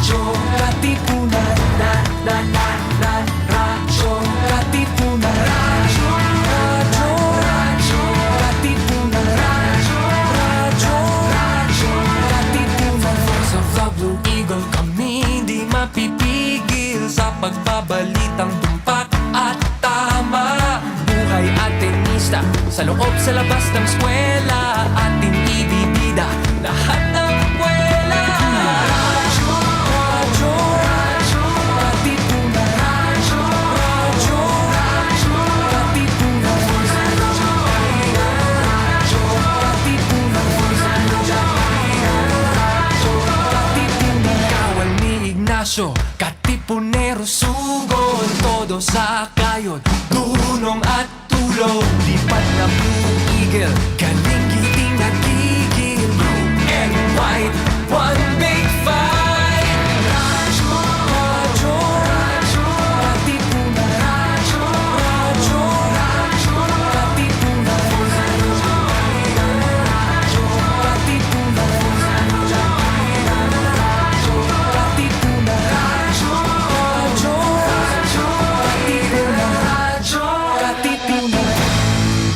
Radyo-katipunan. Radyo-katipunan. Radyo-katipunan. Radyo-katipunan. Voice of the Blue Eagle, kami di mapipigil sa pagbabalitang tumpak at tama. Buhay Atenista, sa loob sa labas ng eskwela, ating ibibida lahat ng kwela. Kawal ni Ignacio, Katipunero, sugod, todo sa kayod, dunong at tulog. Lipat na Blue Eagle, galing giting nagigil. Blue and white, one big fight. Radyo-katipunan. Radyo-katipunan.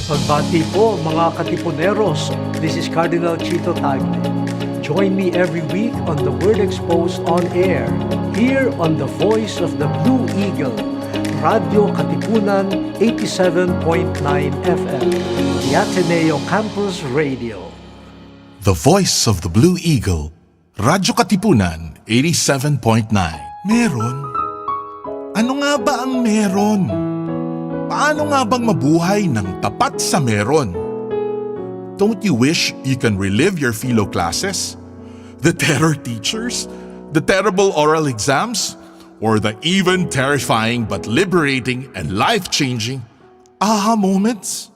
Pagbati po mga katipuneros, this is Cardinal Chito Tagle. Join me every week on The Word Exposed on Air, here on the voice of the Blue Eagle, radyo-katipunan 87.9 FM, the Ateneo Campus Radio. The voice of the Blue Eagle, radyo-katipunan 87.9. Meron? Ano nga ba ang meron? Paano nga bang mabuhay ng tapat sa meron? Don't you wish you can relive your philo classes? The terror teachers? The terrible oral exams? Or the even terrifying but liberating and life-changing aha moments?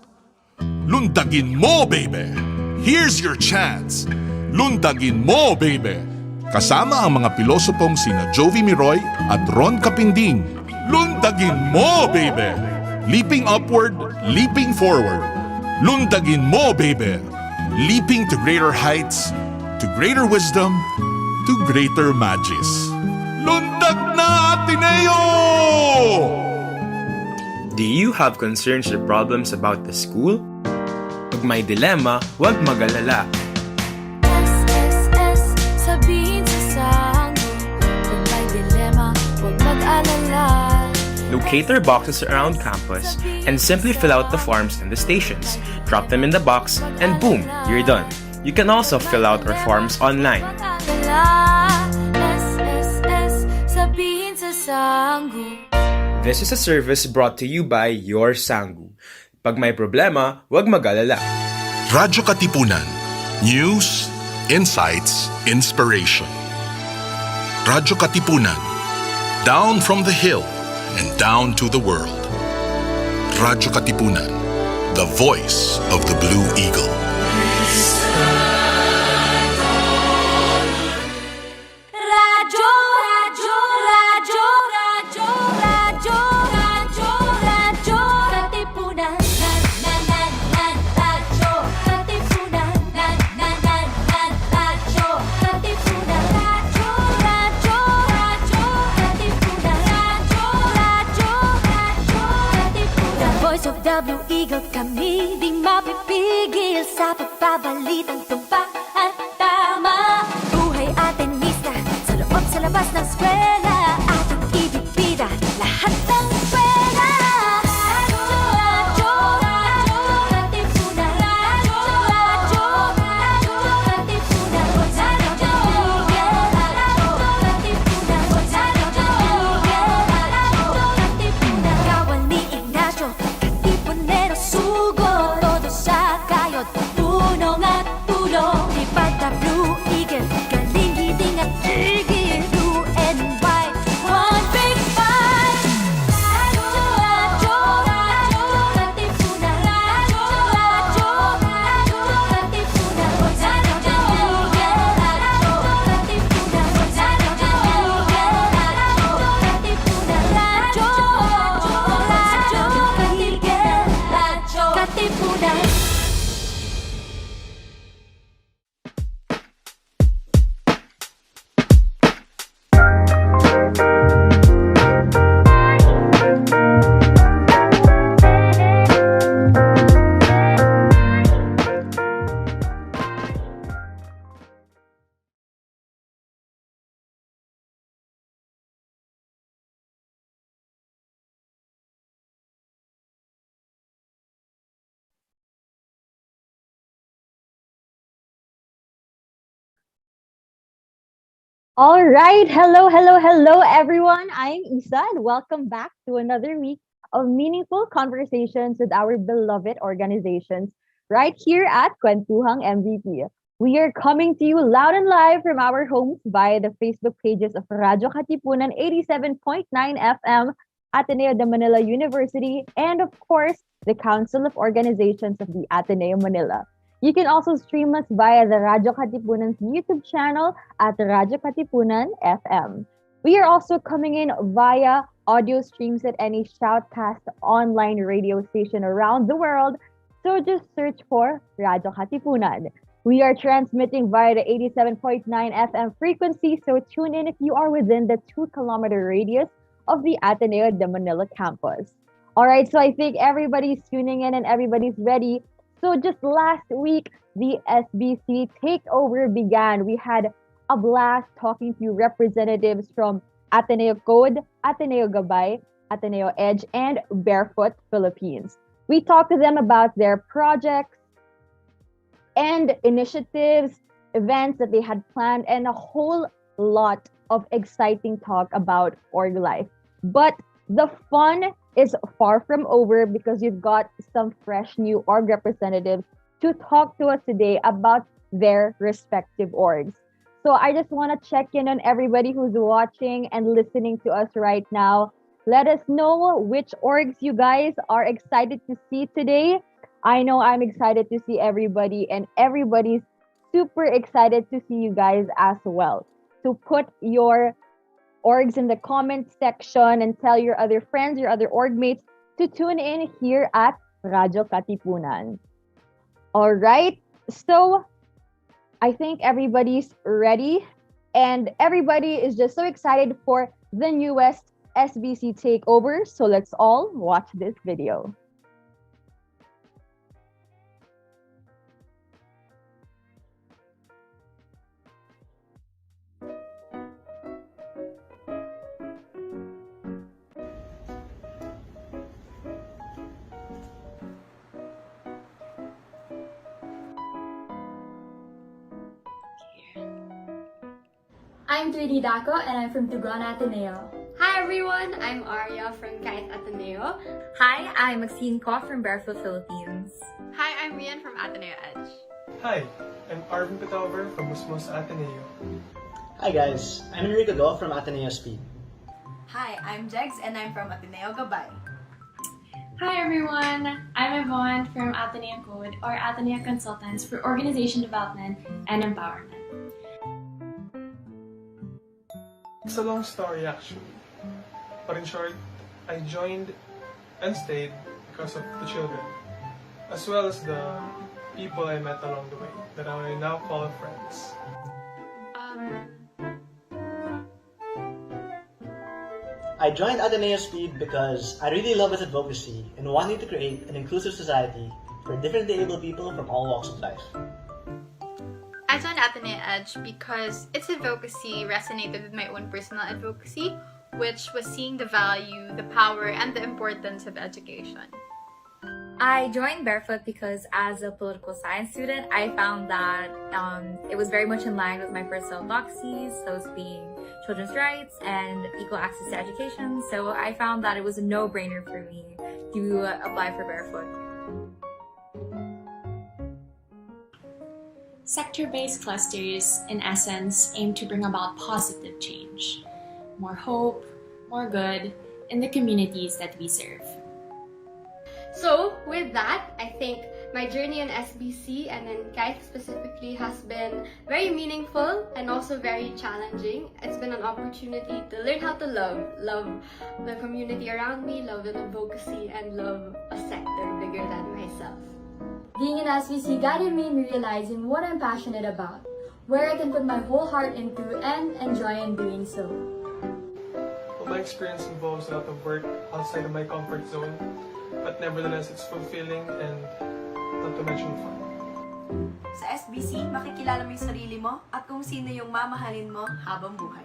Lundagin mo, baby! Here's your chance! Lundagin mo, baby! Kasama ang mga pilosopong sina Jovi Miroy at Ron Capinding. Lundagin mo, baby! Leaping upward, leaping forward. Lundagin mo, baby! Leaping to greater heights, to greater wisdom, to greater magis. Lundag na, Ateneo! Do you have concerns or problems about the school? Pag may dilema, huwag mag-alala. Sabihin sa sango. Pag may dilema, huwag mag-alala. Locate our boxes around campus and simply fill out the forms in the stations. Drop them in the box and boom, you're done. You can also fill out our forms online. Sabihin sa sango. This is a service brought to you by your Sangu. Pag may problema, huwag mag-alala. Radyo Katipunan. News, insights, inspiration. Radyo Katipunan. Down from the hill and down to the world. Radyo Katipunan, the voice of the Blue Eagle. Radyo, radyo, radyo, radyo, radyo, radyo, radyo, katipunan. Radyo, katipunan. Radyo, katipunan. Radyo, radyo, radyo, katipunan. Radyo, katipunan. Voice of the Blue Eagle, kami di mapipigil sa pagbabalitang tumpak at tama. Buhay Atenista, sa loob sa labas ng eskwela, ating ibibida lahat ng kwela. Radyo, radyo, katipunan. Radyo, radyo, radyo, katipunan. Radyo, katipunan. Radyo, katipunan. Kawal ni Ignacio, Katipunero, sugod, todo sa kayod, tunong at tulong. All right. Hello, hello, hello, everyone. I'm Isa, and welcome back to another week of meaningful conversations with our beloved organizations right here at Kwentuhang MVP. We are coming to you loud and live from our homes via the Facebook pages of radyo-katipunan 87.9 FM, Ateneo de Manila University, and of course, the Council of Organizations of the Ateneo Manila. You can also stream us via the Radyo Katipunan's YouTube channel at Radyo Katipunan FM. We are also coming in via audio streams at any Shoutcast online radio station around the world. So just search for Radyo Katipunan. We are transmitting via the 87.9 FM frequency, so tune in if you are within the 2 kilometer radius of the Ateneo de Manila campus. All right, so I think everybody's tuning in and everybody's ready. So just last week, the SBC Takeover began. We had a blast talking to representatives from Ateneo Code, Ateneo Gabay, Ateneo Edge, and Barefoot Philippines. We talked to them about their projects and initiatives, events that they had planned, and a whole lot of exciting talk about org life. But the fun is far from over because you've got some fresh new org representatives to talk to us today about their respective orgs. So I just want to check in on everybody who's watching and listening to us right now. Let us know which orgs you guys are excited to see today. I know I'm excited to see everybody, and everybody's super excited to see you guys as well. So put your orgs in the comment section and tell your other friends, your other org mates to tune in here at Radyo Katipunan. All right. So I think everybody's ready and everybody is just so excited for the newest SBC Takeover. So let's all watch this video. I'm 3D Daco and I'm from Tugon Ateneo. Hi everyone, I'm Arya from Kite Ateneo. Hi, I'm Maxine Ko from Barefoot Philippines. Hi, I'm Rian from Ateneo Edge. Hi, I'm Arvin Petover from Musmos Ateneo. Hi guys, I'm Enrico Go from Ateneo Speed. Hi, I'm Jegs and I'm from Ateneo Gabay. Hi everyone, I'm Yvonne from Ateneo Code or Ateneo Consultants for Organization Development and Empowerment. It's a long story actually, but in short, I joined and stayed because of the children, as well as the people I met along the way that I now call friends. I joined Ateneo Speed because I really love its advocacy and wanting to create an inclusive society for differently able people from all walks of life. I joined Ateneo Edge because its advocacy resonated with my own personal advocacy, which was seeing the value, the power, and the importance of education. I joined Barefoot because as a political science student, I found that it was very much in line with my personal advocacies, those being children's rights and equal access to education. So I found that it was a no-brainer for me to apply for Barefoot. Sector-based clusters, in essence, aim to bring about positive change, more hope, more good in the communities that we serve. So, with that, I think my journey on SBC and in Kite specifically has been very meaningful and also very challenging. It's been an opportunity to learn how to love the community around me, love an advocacy, and love a sector bigger than myself. Being in SVC guided me in realizing what I'm passionate about, where I can put my whole heart into and enjoy in doing so. Well, my experience involves a lot of work outside of my comfort zone, but nevertheless, it's fulfilling and not to mention fun. Sa SBC, makikilala mo yung sarili mo at kung sino yung mamahalin mo habang buhay.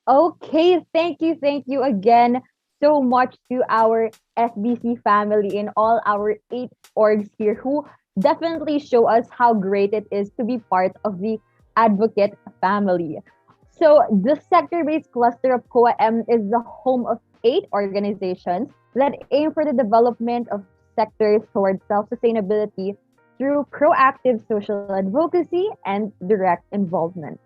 Okay, thank you again so much to our SBC family and all our 8 orgs here who definitely show us how great it is to be part of the advocate family. So, the sector based cluster of COA-M is the home of 8 organizations that aim for the development of sectors towards self sustainability through proactive social advocacy and direct involvement.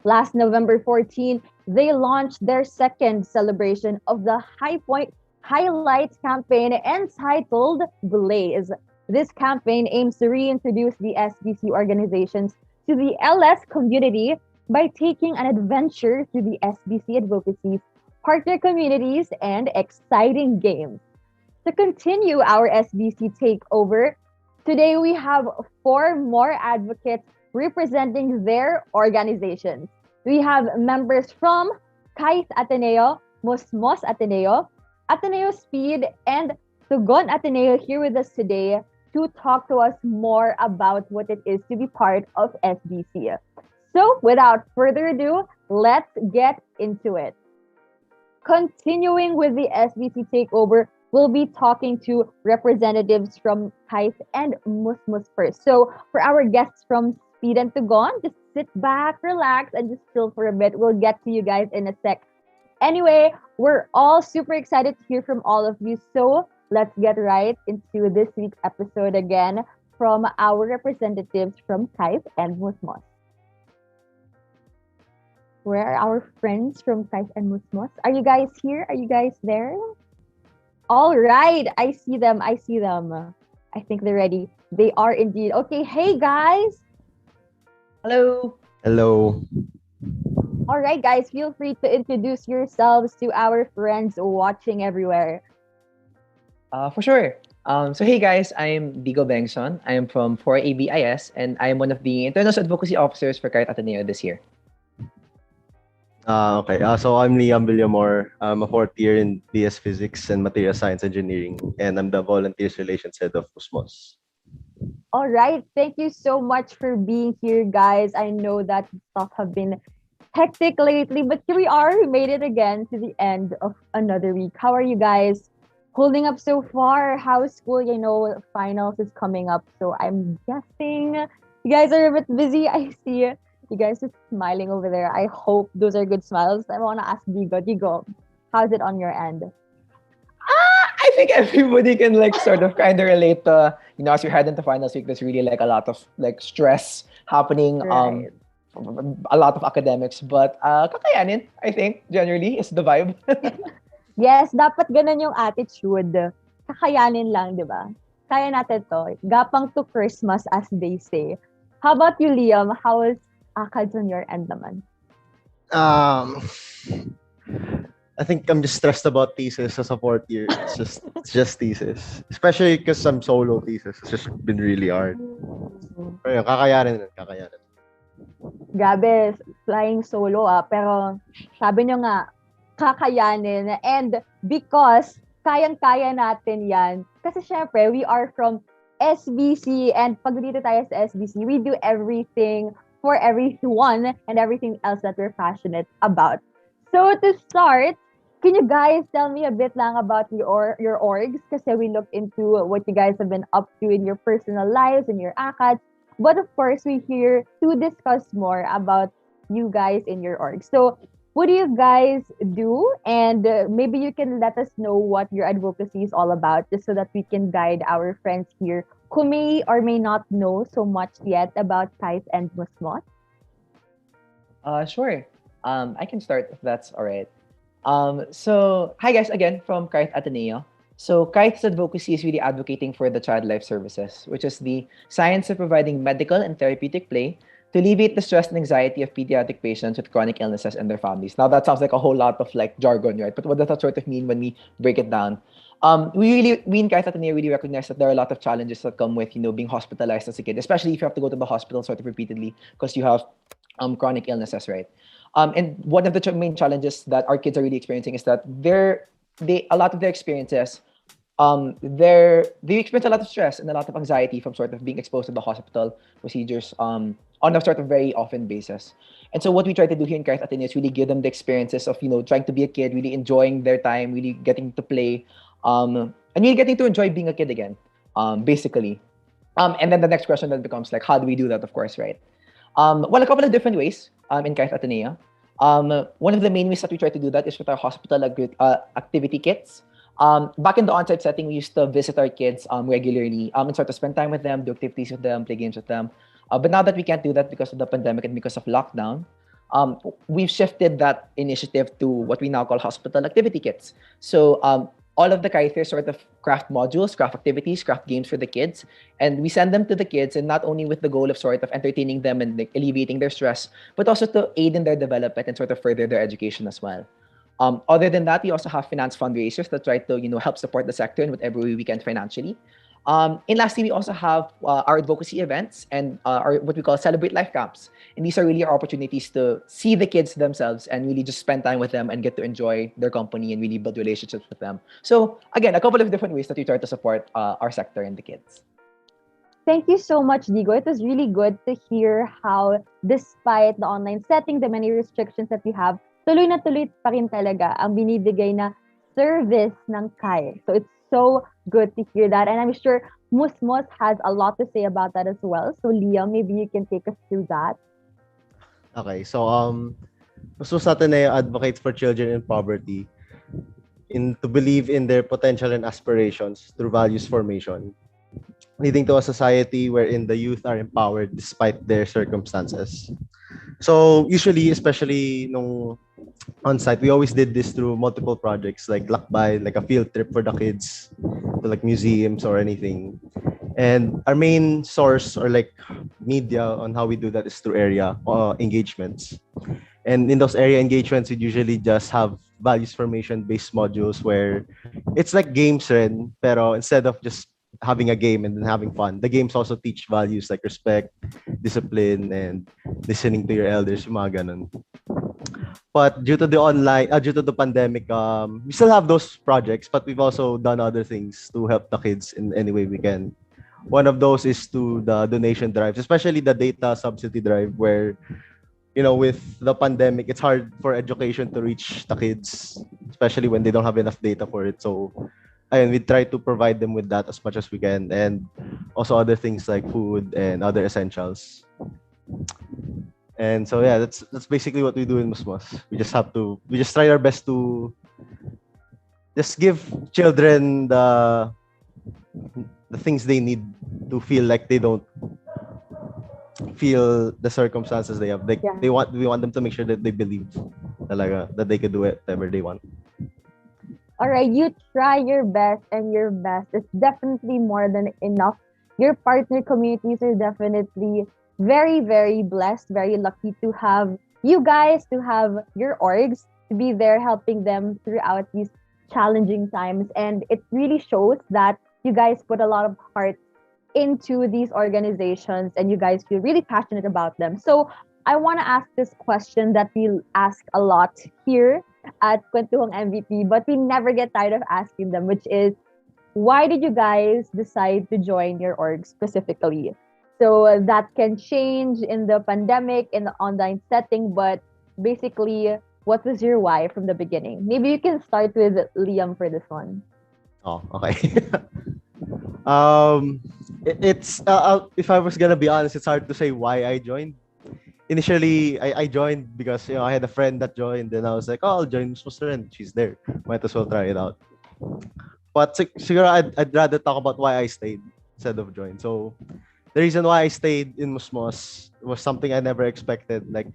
Last November 14, they launched their second celebration of the High Point Highlights campaign entitled Blaze. This campaign aims to reintroduce the SBC organizations to the LS community by taking an adventure through the SBC advocacies, partner communities, and exciting games. To continue our SBC takeover, today we have 4 more advocates representing their organizations. We have members from Kite Ateneo, Mos Ateneo, Ateneo Speed, and Tugon Ateneo here with us today to talk to us more about what it is to be part of SBC. So, without further ado, let's get into it. Continuing with the SBC takeover, we'll be talking to representatives from Kite and Musmus first. So, for our guests from Speed and Tugon, just sit back, relax, and just chill for a bit. We'll get to you guys in a sec. Anyway, we're all super excited to hear from all of you. So let's get right into this week's episode again from our representatives from Kite and Musmos. Where are our friends from Kite and Musmos? Are you guys here? Are you guys there? All right, I see them. I think they're ready. They are indeed. Okay, hey guys. Hello. All right, guys, feel free to introduce yourselves to our friends watching everywhere. For sure. So hey guys, I'm Digo Bengzon. I am from 4ABIS and I am one of the internal advocacy officers for Kite Ateneo this year. Okay. So I'm Villamor. I'm a 4th year in BS Physics and Material Science Engineering, and I'm the Volunteers Relations Head of Cosmos. All right, thank you so much for being here, guys. I know that stuff have been hectic lately, but here we are. We made it again to the end of another week. How are you guys holding up so far? How's school? Finals is coming up, so I'm guessing you guys are a bit busy. I see you guys are smiling over there. I hope those are good smiles. I want to ask Digo, how's it on your end? I think everybody can sort of kind of relate to, as we head into finals week, there's really a lot of stress happening, Right. a lot of academics, but kakayanin, I think, generally, is the vibe. Yes, dapat ganun yung attitude. Kakayanin lang, di ba? Kaya natin to. Gapang to Christmas, as they say. How about you, Liam? How is ACADS on your end naman? I think I'm just stressed about thesis as a 4th year. It's just thesis, especially because I'm solo thesis. It's just been really hard. Pero kakayanin. Grabe, flying solo pero sabi nyo nga, kakayanin. And because kayang-kaya natin yan, kasi syempre, we are from SBC, and pag dito tayo sa SBC, we do everything for everyone and everything else that we're passionate about. So to start, can you guys tell me a bit lang about your orgs? Kasi we looked into what you guys have been up to in your personal lives and your ACADS. But of course, we're here to discuss more about you guys in your org. So what do you guys do? And maybe you can let us know what your advocacy is all about, just so that we can guide our friends here who may or may not know so much yet about Kite and Musmos. Sure. I can start if that's all right. So hi guys, again from Kite Ateneo. So Kite's advocacy is really advocating for the child life services, which is the science of providing medical and therapeutic play to alleviate the stress and anxiety of pediatric patients with chronic illnesses and their families. Now that sounds like a whole lot of jargon, right? But what does that sort of mean when we break it down? We in Kite Ateneo really recognize that there are a lot of challenges that come with, being hospitalized as a kid, especially if you have to go to the hospital sort of repeatedly because you have chronic illnesses, right? And one of the main challenges that our kids are really experiencing is that a lot of their experiences they experience a lot of stress and a lot of anxiety from sort of being exposed to the hospital procedures on a sort of very often basis. And so what we try to do here in Kite Ateneo is really give them the experiences of, trying to be a kid, really enjoying their time, really getting to play, and really getting to enjoy being a kid again, basically. And then the next question then becomes like, how do we do that, of course, right? Well, a couple of different ways in Kite Ateneo. One of the main ways that we try to do that is with our hospital activity kits. Back in the on-site setting, we used to visit our kids regularly and sort of spend time with them, do activities with them, play games with them. But now that we can't do that because of the pandemic and because of lockdown, we've shifted that initiative to what we now call hospital activity kits. So all of the Kiters sort of craft modules, craft activities, craft games for the kids, and we send them to the kids, and not only with the goal of sort of entertaining them and like, alleviating their stress, but also to aid in their development and sort of further their education as well. Other than that, we also have finance fundraisers that try to help support the sector in whatever way we can financially. And lastly, we also have our advocacy events and our what we call Celebrate Life camps. And these are really our opportunities to see the kids themselves and really just spend time with them and get to enjoy their company and really build relationships with them. So again, a couple of different ways that we try to support our sector and the kids. Thank you so much, Digo. It was really good to hear how, despite the online setting, the many restrictions that we have, tuloy na tuloy pa rin talaga ang binibigay na service ng Kite. So it's so good to hear that. And I'm sure Musmos has a lot to say about that as well. So Liam, maybe you can take us through that. Okay, so Musmos Ateneo advocates for children in poverty to believe in their potential and aspirations through values formation, leading to a society wherein the youth are empowered despite their circumstances. So usually, especially nung on-site, we always did this through multiple projects like Lakbay, like a field trip for the kids to like museums or anything. And our main source or like media on how we do that is through area engagements. And in those area engagements, we usually just have values formation based modules where it's like games rin, pero instead of just having a game and then having fun, the games also teach values like respect, discipline, and listening to your elders, yung mga ganun. But due to the pandemic, we still have those projects, but we've also done other things to help the kids in any way we can. One of those is to the donation drives, especially the data subsidy drive, where with the pandemic, it's hard for education to reach the kids, especially when they don't have enough data for it. So we try to provide them with that as much as we can, and also other things like food and other essentials. And so that's basically what we do in Musmos. We just try our best to just give children the things they need to feel like they don't feel the circumstances they have. We want them to make sure that they believe talaga that they can do it whatever they want. All right, you try your best, and your best is definitely more than enough. Your partner communities are definitely very, very blessed, very lucky to have you guys, to have your orgs, to be there helping them throughout these challenging times. And it really shows that you guys put a lot of heart into these organizations and you guys feel really passionate about them. So I want to ask this question that we ask a lot here at Kwentuhang MVP, but we never get tired of asking them, which is, why did you guys decide to join your org specifically? So that can change in the pandemic, in the online setting, but basically, what was your why from the beginning? Maybe you can start with Liam for this one. Oh, okay. It's if I was gonna be honest, it's hard to say why I joined. Initially, I joined because I had a friend that joined, and I was like, oh, I'll join Musmos rin. She's there. Might as well try it out. But siguro I'd rather talk about why I stayed instead of join. So the reason why I stayed in Musmos was something I never expected. Like,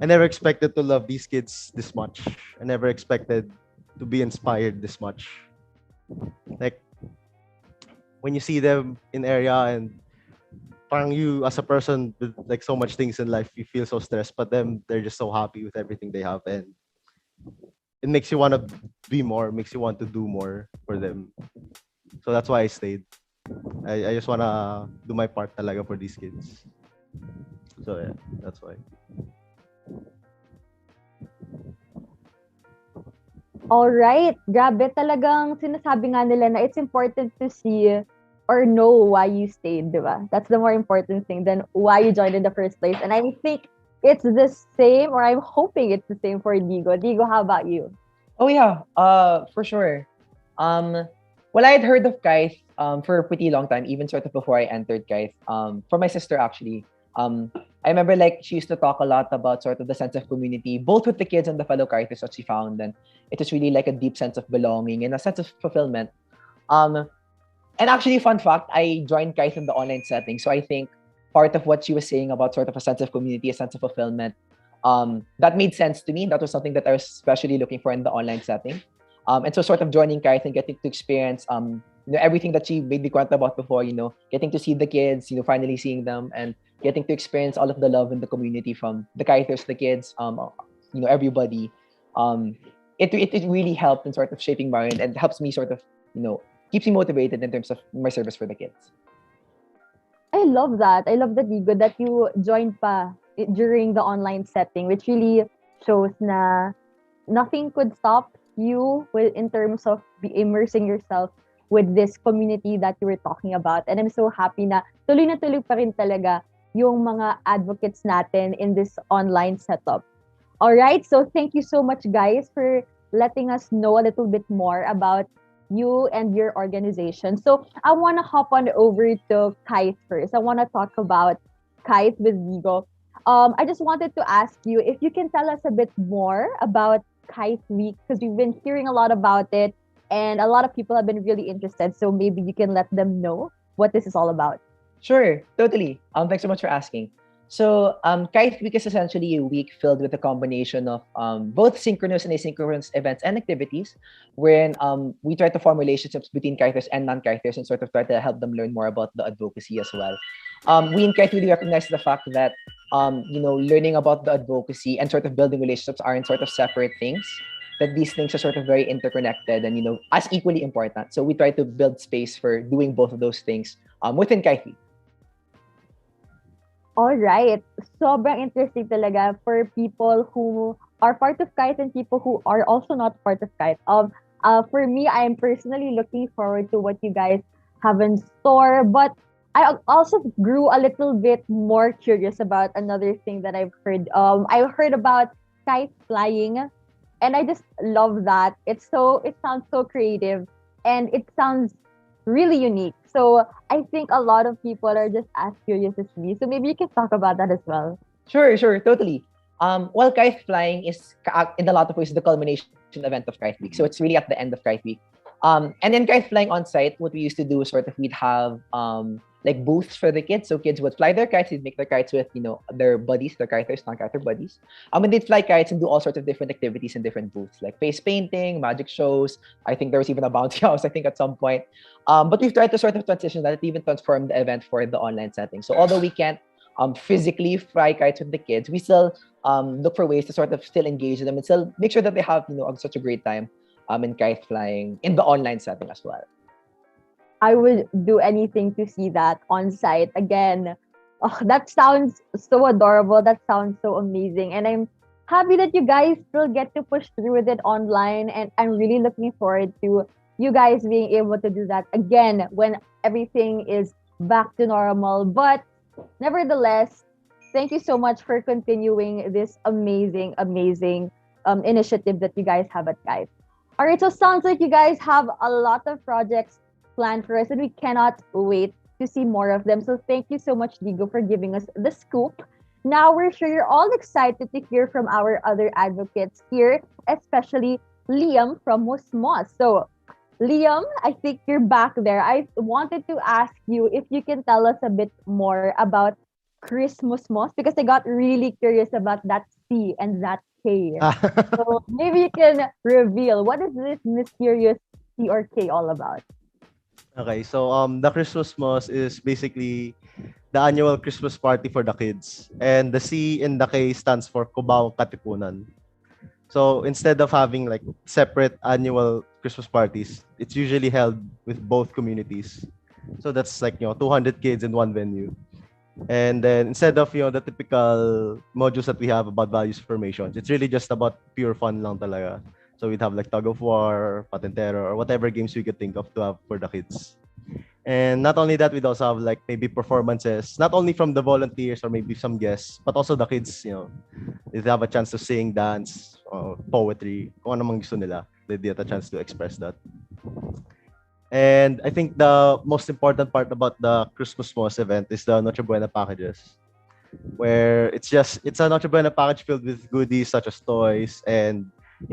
I never expected to love these kids this much. I never expected to be inspired this much. Like, when you see them in area and parang you as a person with like so much things in life, you feel so stressed, but they're just so happy with everything they have, and it makes you want to be more, makes you want to do more for them. So that's why I stayed. I just want to do my part talaga for these kids. So yeah, that's why. All right. Grabe, talagang sinasabi nga nila na it's important to see or know why you stayed, di ba? That's the more important thing than why you joined in the first place. And I think it's the same, or I'm hoping it's the same for Digo. Digo, how about you? Oh yeah, for sure. Well, I had heard of Kite for a pretty long time, even sort of before I entered Kite. From my sister actually. I remember like she used to talk a lot about sort of the sense of community, both with the kids and the fellow characters that she found, and it was really like a deep sense of belonging and a sense of fulfillment. Um, and actually, fun fact, I joined Kite in the online setting, so I think part of what she was saying about sort of a sense of community, a sense of fulfillment, that made sense to me. That was something that I was especially looking for in the online setting. And so sort of joining Kite and getting to experience everything that she made me quite about before, getting to see the kids, finally seeing them and getting to experience all of the love in the community from the Kiters, the kids, everybody. It really helped in sort of shaping my mind and helps me sort of, keeps me motivated in terms of my service for the kids. I love that. I love that, Digo, that you joined pa during the online setting, which really shows na nothing could stop you in terms of immersing yourself with this community that you were talking about. And I'm so happy na tuloy pa rin talaga yung mga advocates natin in this online setup. All right, so thank you so much, guys, for letting us know a little bit more about you and your organization. So I want to hop on over to Kite first. I want to talk about Kite with Digo. I just wanted to ask you if you can tell us a bit more about Kite Week, because we've been hearing a lot about it and a lot of people have been really interested. So maybe you can let them know what this is all about. Sure, totally. Thanks so much for asking. So, Kite Week is essentially a week filled with a combination of both synchronous and asynchronous events and activities, wherein we try to form relationships between kiters and non-kiters and sort of try to help them learn more about the advocacy as well. We in Kite really recognize the fact that learning about the advocacy and sort of building relationships aren't sort of separate things. That these things are sort of very interconnected and as equally important. So we try to build space for doing both of those things within Kite Week. All right. Sobrang interesting talaga for people who are part of Kite and people who are also not part of Kite. For me, I am personally looking forward to what you guys have in store, but I also grew a little bit more curious about another thing that I've heard. I heard about kite flying, and I just love that. It sounds so creative, and it sounds really unique. So I think a lot of people are just as curious as me. So maybe you can talk about that as well. Sure, totally. Well, kite flying is in a lot of ways the culmination event of Kite Week. So it's really at the end of Kite Week. And then kite flying on site, what we used to do is sort of we'd have like booths for the kids. So kids would fly their kites, they'd make their kites with, their buddies, their kiters, non-kiter buddies. And they'd fly kites and do all sorts of different activities in different booths, like face painting, magic shows. I think there was even a bouncy house, I think, at some point. But we've tried to sort of transition that, even transform the event for the online setting. So although we can't physically fly kites with the kids, we still look for ways to sort of still engage them and still make sure that they have, such a great time in kite flying in the online setting as well. I would do anything to see that on site again. Oh, that sounds so adorable. That sounds so amazing. And I'm happy that you guys still get to push through with it online. And I'm really looking forward to you guys being able to do that again when everything is back to normal. But nevertheless, thank you so much for continuing this amazing initiative that you guys have at Kite. All right, so sounds like you guys have a lot of projects planned for us, and we cannot wait to see more of them. So thank you so much, Digo, for giving us the scoop. Now we're sure you're all excited to hear from our other advocates here, especially Liam from Musmos. So Liam, I think you're back there. I wanted to ask you if you can tell us a bit more about Chris Musmos, because I got really curious about that C and that K. So maybe you can reveal, what is this mysterious C or K all about? Okay, so the Christmas Moss is basically the annual Christmas party for the kids. And the C in the K stands for Kwentuhang Katipunan. So instead of having like separate annual Christmas parties, it's usually held with both communities. So that's like, 200 kids in one venue. And then instead of, the typical modules that we have about values formations, it's really just about pure fun lang talaga. So we'd have like tug of war, patintero, or whatever games we could think of to have for the kids. And not only that, we'd also have like maybe performances, not only from the volunteers or maybe some guests, but also the kids, they'd have a chance to sing, dance, poetry, kung ano mang gusto nila. They'd get a chance to express that. And I think the most important part about the Christmas Moss event is the Noche Buena packages, where it's a Noche Buena package filled with goodies such as toys and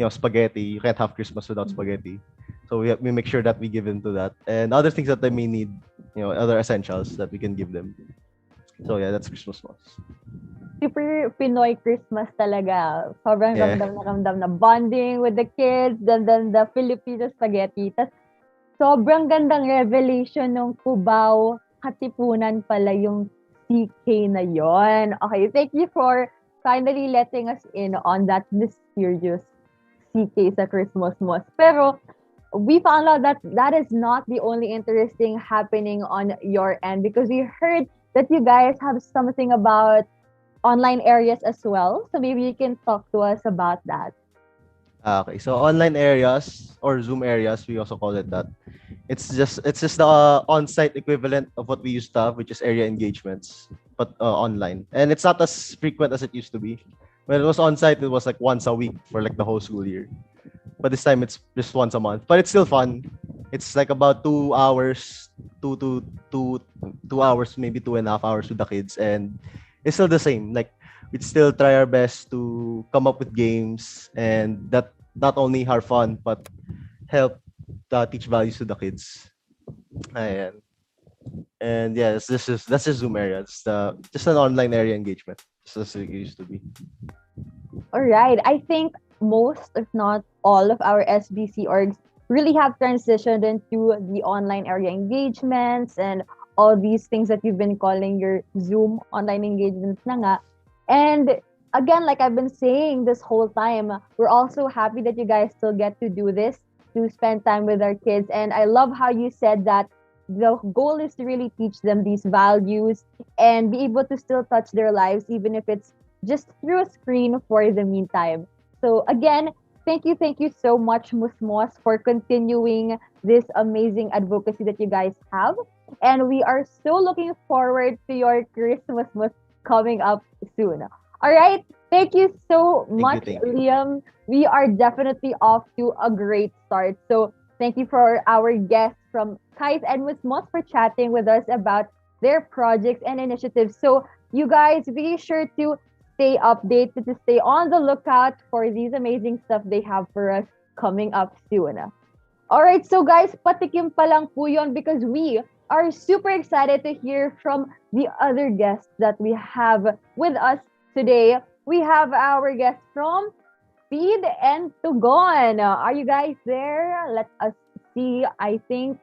spaghetti. You can't have Christmas without spaghetti. So we make sure that we give them to that. And other things that they may need, other essentials that we can give them. So yeah, that's Christmas Moss. Super Pinoy Christmas talaga. Sobrang ramdam na ramdam na bonding with the kids, then the Filipino spaghetti. Tas sobrang gandang revelation ng Cubao Katipunan pala yung CK na yon. Okay, thank you for finally letting us in on that mysterious CK sa Christmas Moss. Pero we found out that that is not the only interesting happening on your end, because we heard that you guys have something about online areas as well. So maybe you can talk to us about that. Okay, so online areas or Zoom areas, we also call it that. It's just the on-site equivalent of what we used to have, which is area engagements, but online. And it's not as frequent as it used to be. When it was on-site, it was like once a week for like the whole school year. But this time it's just once a month. But it's still fun. It's like about 2 hours, 2 hours, maybe 2.5 hours with the kids, and it's still the same. Like we'd still try our best to come up with games and that not only are fun but help teach values to the kids. Ayan. And yeah, that's just Zoom area. It's just an online area engagement, just as it used to be. All right. I think most, if not all, of our SBC orgs really have transitioned into the online area engagements and all these things that you've been calling your Zoom online engagements na nga. And again, like I've been saying this whole time, we're also happy that you guys still get to do this, to spend time with our kids. And I love how you said that the goal is to really teach them these values and be able to still touch their lives, even if it's just through a screen for the meantime. So again, thank you so much, Musmos, for continuing this amazing advocacy that you guys have. And we are so looking forward to your Christmas coming up soon. All right. Thank you so much, Liam. We are definitely off to a great start. So thank you for our guests from Kite and Musmos for chatting with us about their projects and initiatives. So you guys be sure to stay updated, to stay on the lookout for these amazing stuff they have for us coming up soon. All right, so guys, patikim pa lang po yun, because we are super excited to hear from the other guests that we have with us today. We have our guests from Speed and Tugon. Are you guys there? Let us see. I think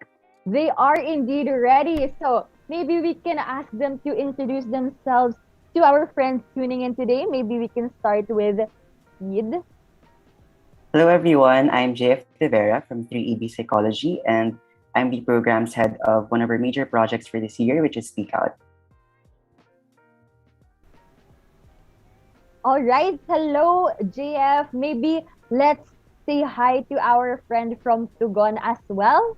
they are indeed ready. So maybe we can ask them to introduce themselves to our friends tuning in today. Maybe we can start with Speed. Hello everyone, I'm JF Vera from 3EB Psychology, and I'm the program's head of one of our major projects for this year, which is Speak Out. All right, hello JF. Maybe let's say hi to our friend from Tugon as well.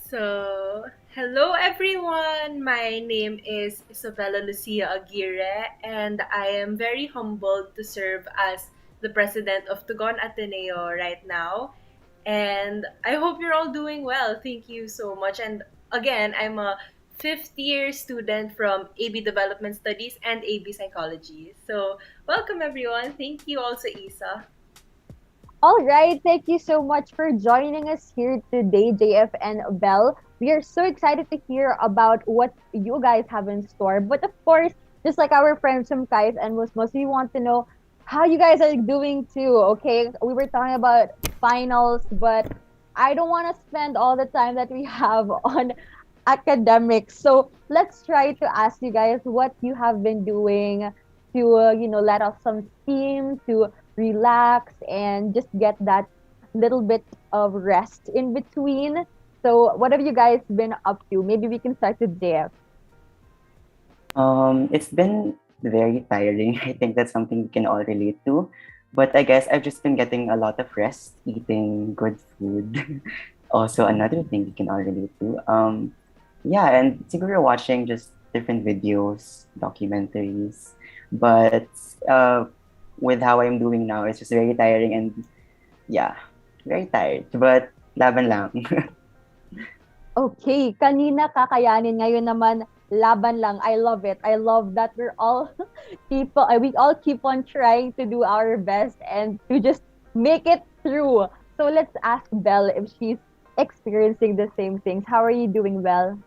So, hello everyone! My name is Isabella Lucia Aguirre, and I am very humbled to serve as the president of Tugon Ateneo right now. And I hope you're all doing well. Thank you so much. And again, I'm a fifth-year student from AB Development Studies and AB Psychology. So, welcome everyone. Thank you also, Isa. All right, thank you so much for joining us here today, JF and Belle. We are so excited to hear about what you guys have in store. But of course, just like our friends from Kite and Musmos, we want to know how you guys are doing too, okay? We were talking about finals, but I don't want to spend all the time that we have on academics. So let's try to ask you guys what you have been doing to, let off some steam, to relax and just get that little bit of rest in between. So what have you guys been up to? Maybe we can start with JF. It's been very tiring. I think that's something we can all relate to. But I guess I've just been getting a lot of rest, eating good food. Also, another thing we can all relate to. Yeah, and siguro watching just different videos, documentaries. But with how I'm doing now, it's just very tiring and yeah, very tired. But laban lang. Okay, kanina kakayanin, ngayon naman laban lang. I love it. I love that we're all we all keep on trying to do our best and to just make it through. So let's ask Belle if she's experiencing the same things. How are you doing, Belle?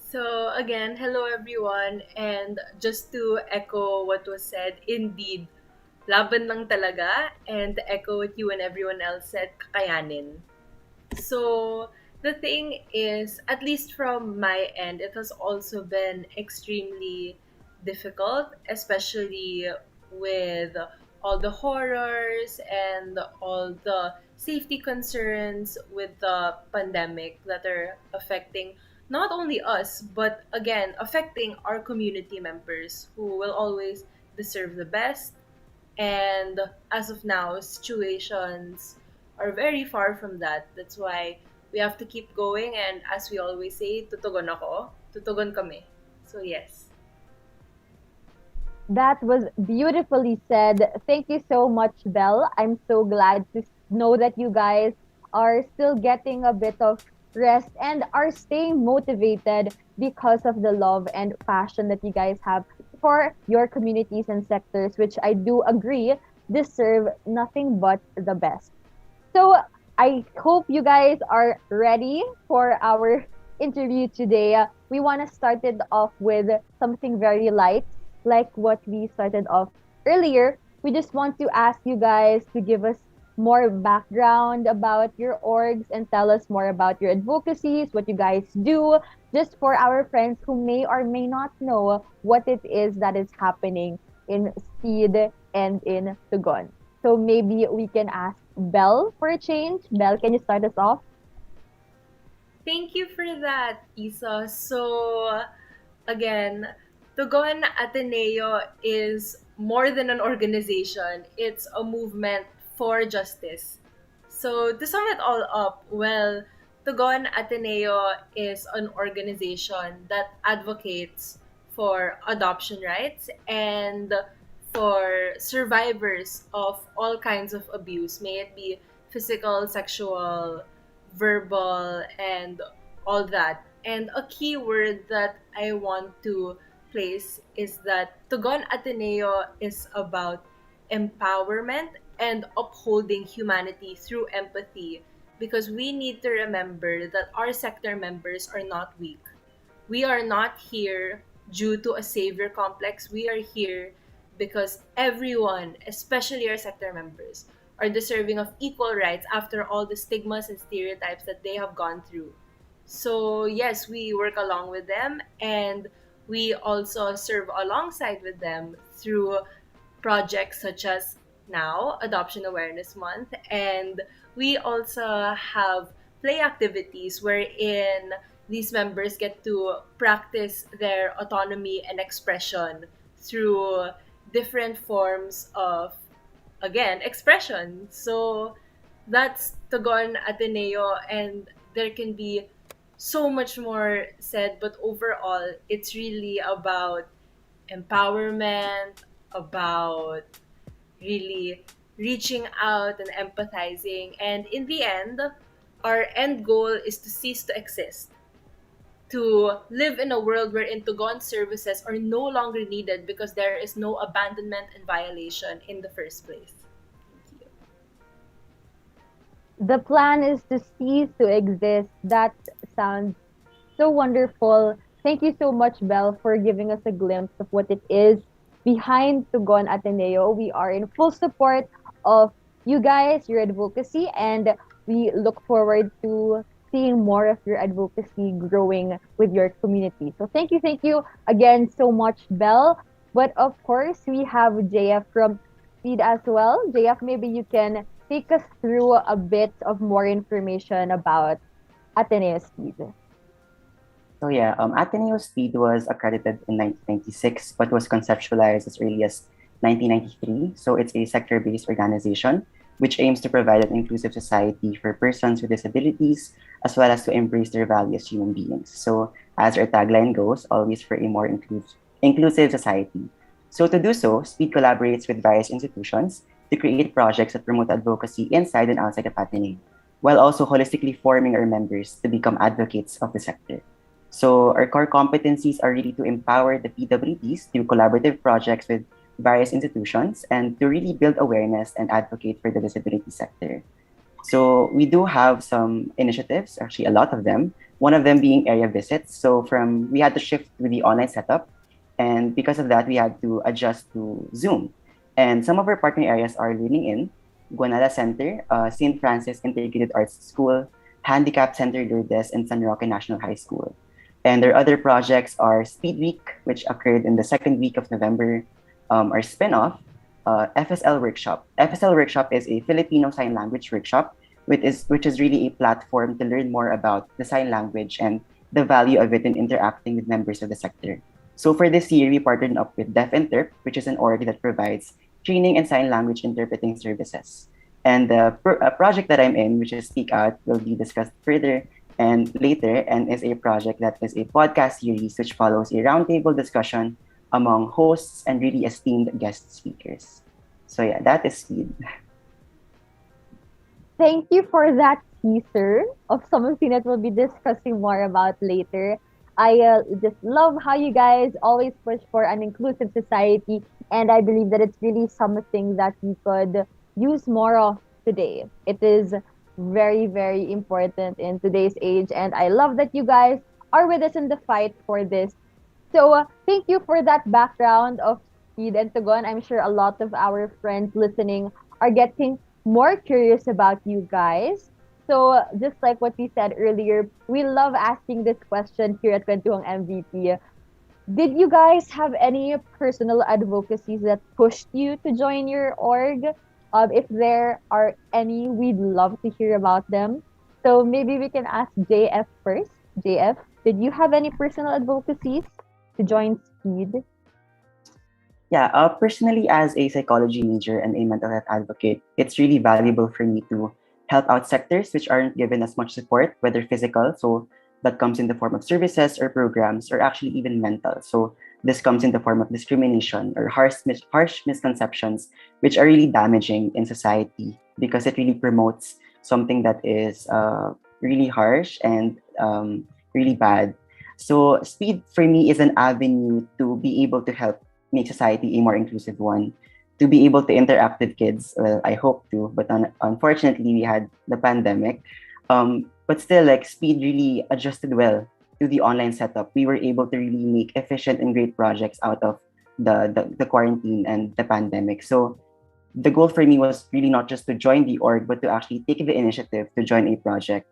So again, hello everyone, and just to echo what was said, indeed, laban lang talaga, and to echo what you and everyone else said, kakayanin. So the thing is, at least from my end, it has also been extremely difficult, especially with all the horrors and all the safety concerns with the pandemic that are affecting not only us, but again, affecting our community members who will always deserve the best. And as of now, situations are very far from that. That's why we have to keep going. And as we always say, tutugon ako, tutugon kami. So yes. That was beautifully said. Thank you so much, Belle. I'm so glad to know that you guys are still getting a bit of rest and are staying motivated because of the love and passion that you guys have for your communities and sectors, which I do agree deserve nothing but the best. So I hope you guys are ready for our interview today. We want to start it off with something very light, like what we started off earlier. We just want to ask you guys to give us more background about your orgs and tell us more about your advocacies, what you guys do, just for our friends who may or may not know what it is that is happening in Speed and in Tugon. So maybe we can ask Belle for a change. Belle, can you start us off? Thank you for that, Isa. So, again, Tugon Ateneo is more than an organization. It's a movement for justice. So, to sum it all up, well, Tugon Ateneo is an organization that advocates for adoption rights and for survivors of all kinds of abuse, may it be physical, sexual, verbal, and all that. And a key word that I want to place is that Tugon Ateneo is about empowerment and upholding humanity through empathy, because we need to remember that our sector members are not weak. We are not here due to a savior complex. We are here because everyone, especially our sector members, are deserving of equal rights after all the stigmas and stereotypes that they have gone through. So, yes, we work along with them, and we also serve alongside with them through projects such as now Adoption Awareness Month, and we also have play activities wherein these members get to practice their autonomy and expression through different forms of, again, expression. So that's Tugon Ateneo, and there can be so much more said, but overall, it's really about empowerment, about really reaching out and empathizing. And in the end, our end goal is to cease to exist, to live in a world wherein Tugon services are no longer needed because there is no abandonment and violation in the first place. The plan is to cease to exist. That sounds so wonderful. Thank you so much, Belle, for giving us a glimpse of what it is behind Tugon Ateneo. We are in full support of you guys, your advocacy, and we look forward to seeing more of your advocacy growing with your community. So thank you again so much, Belle. But of course, we have JF from Speed as well. JF, maybe you can take us through a bit of more information about Ateneo Speed. So yeah, Ateneo Speed was accredited in 1996, but was conceptualized as early as 1993. So it's a sector-based organization which aims to provide an inclusive society for persons with disabilities, as well as to embrace their value as human beings. So as our tagline goes, always for a more inclusive society. So to do so, SPEED collaborates with various institutions to create projects that promote advocacy inside and outside of Ateneo, while also holistically forming our members to become advocates of the sector. So our core competencies are really to empower the PWDs through collaborative projects with various institutions and to really build awareness and advocate for the disability sector. So we do have some initiatives, actually a lot of them. One of them being area visits. So we had to shift to the online setup, and because of that, we had to adjust to Zoom. And some of our partner areas are Learning In, Guanala Center, St. Francis Integrated Arts School, Handicap Center Lourdes, and San Roque National High School. And their other projects are Speed Week, which occurred in the second week of November, our spin-off, FSL Workshop. FSL Workshop is a Filipino Sign Language workshop, which is really a platform to learn more about the sign language and the value of it in interacting with members of the sector. So for this year, we partnered up with Deaf Interp, which is an org that provides training and sign language interpreting services. And the project that I'm in, which is Speak Out, will be discussed further and later, and is a project that is a podcast series which follows a roundtable discussion among hosts and really esteemed guest speakers. So yeah, that is Speed. Thank you for that teaser of something that we'll be discussing more about later. I just love how you guys always push for an inclusive society, and I believe that it's really something that we could use more of today. It is very, very important in today's age, and I love that you guys are with us in the fight for this. So thank you for that background of Speed and Tugon. I'm sure a lot of our friends listening are getting more curious about you guys. So just like what we said earlier, we love asking this question here at Kwentuhang MVP. Did you guys have any personal advocacies that pushed you to join your org? If there are any, we'd love to hear about them. So maybe we can ask JF first. JF, did you have any personal advocacies to join Speed? Yeah, personally, as a psychology major and a mental health advocate, it's really valuable for me to help out sectors which aren't given as much support, whether physical, so that comes in the form of services or programs, or actually even mental. So this comes in the form of discrimination or harsh misconceptions, which are really damaging in society because it really promotes something that is really harsh and really bad. So Speed for me is an avenue to be able to help make society a more inclusive one, to be able to interact with kids. Well, I hope to, but unfortunately we had the pandemic. But still, like Speed really adjusted well to the online setup. We were able to really make efficient and great projects out of the quarantine and the pandemic. So the goal for me was really not just to join the org, but to actually take the initiative to join a project.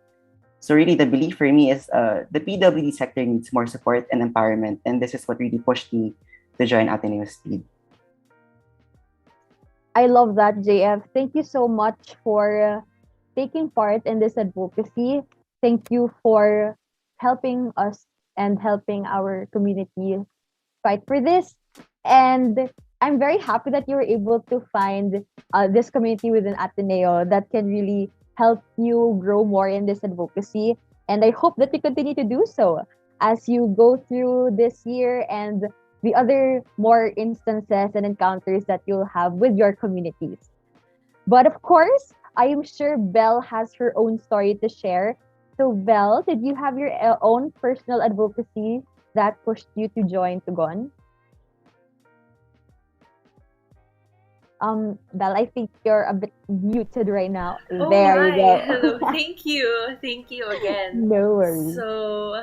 So really the belief for me is the PWD sector needs more support and empowerment. And this is what really pushed me to join Ateneo Speed. I love that, JF. Thank you so much for taking part in this advocacy. Thank you for helping us and helping our community fight for this. And I'm very happy that you were able to find this community within Ateneo that can really help you grow more in this advocacy. And I hope that you continue to do so as you go through this year and the other more instances and encounters that you'll have with your communities. But of course, I am sure Belle has her own story to share. So Belle, did you have your own personal advocacy that pushed you to join Tugon? Belle, I think you're a bit muted right now. Oh There you my, go. hello. Thank you. Thank you again. No worries. So,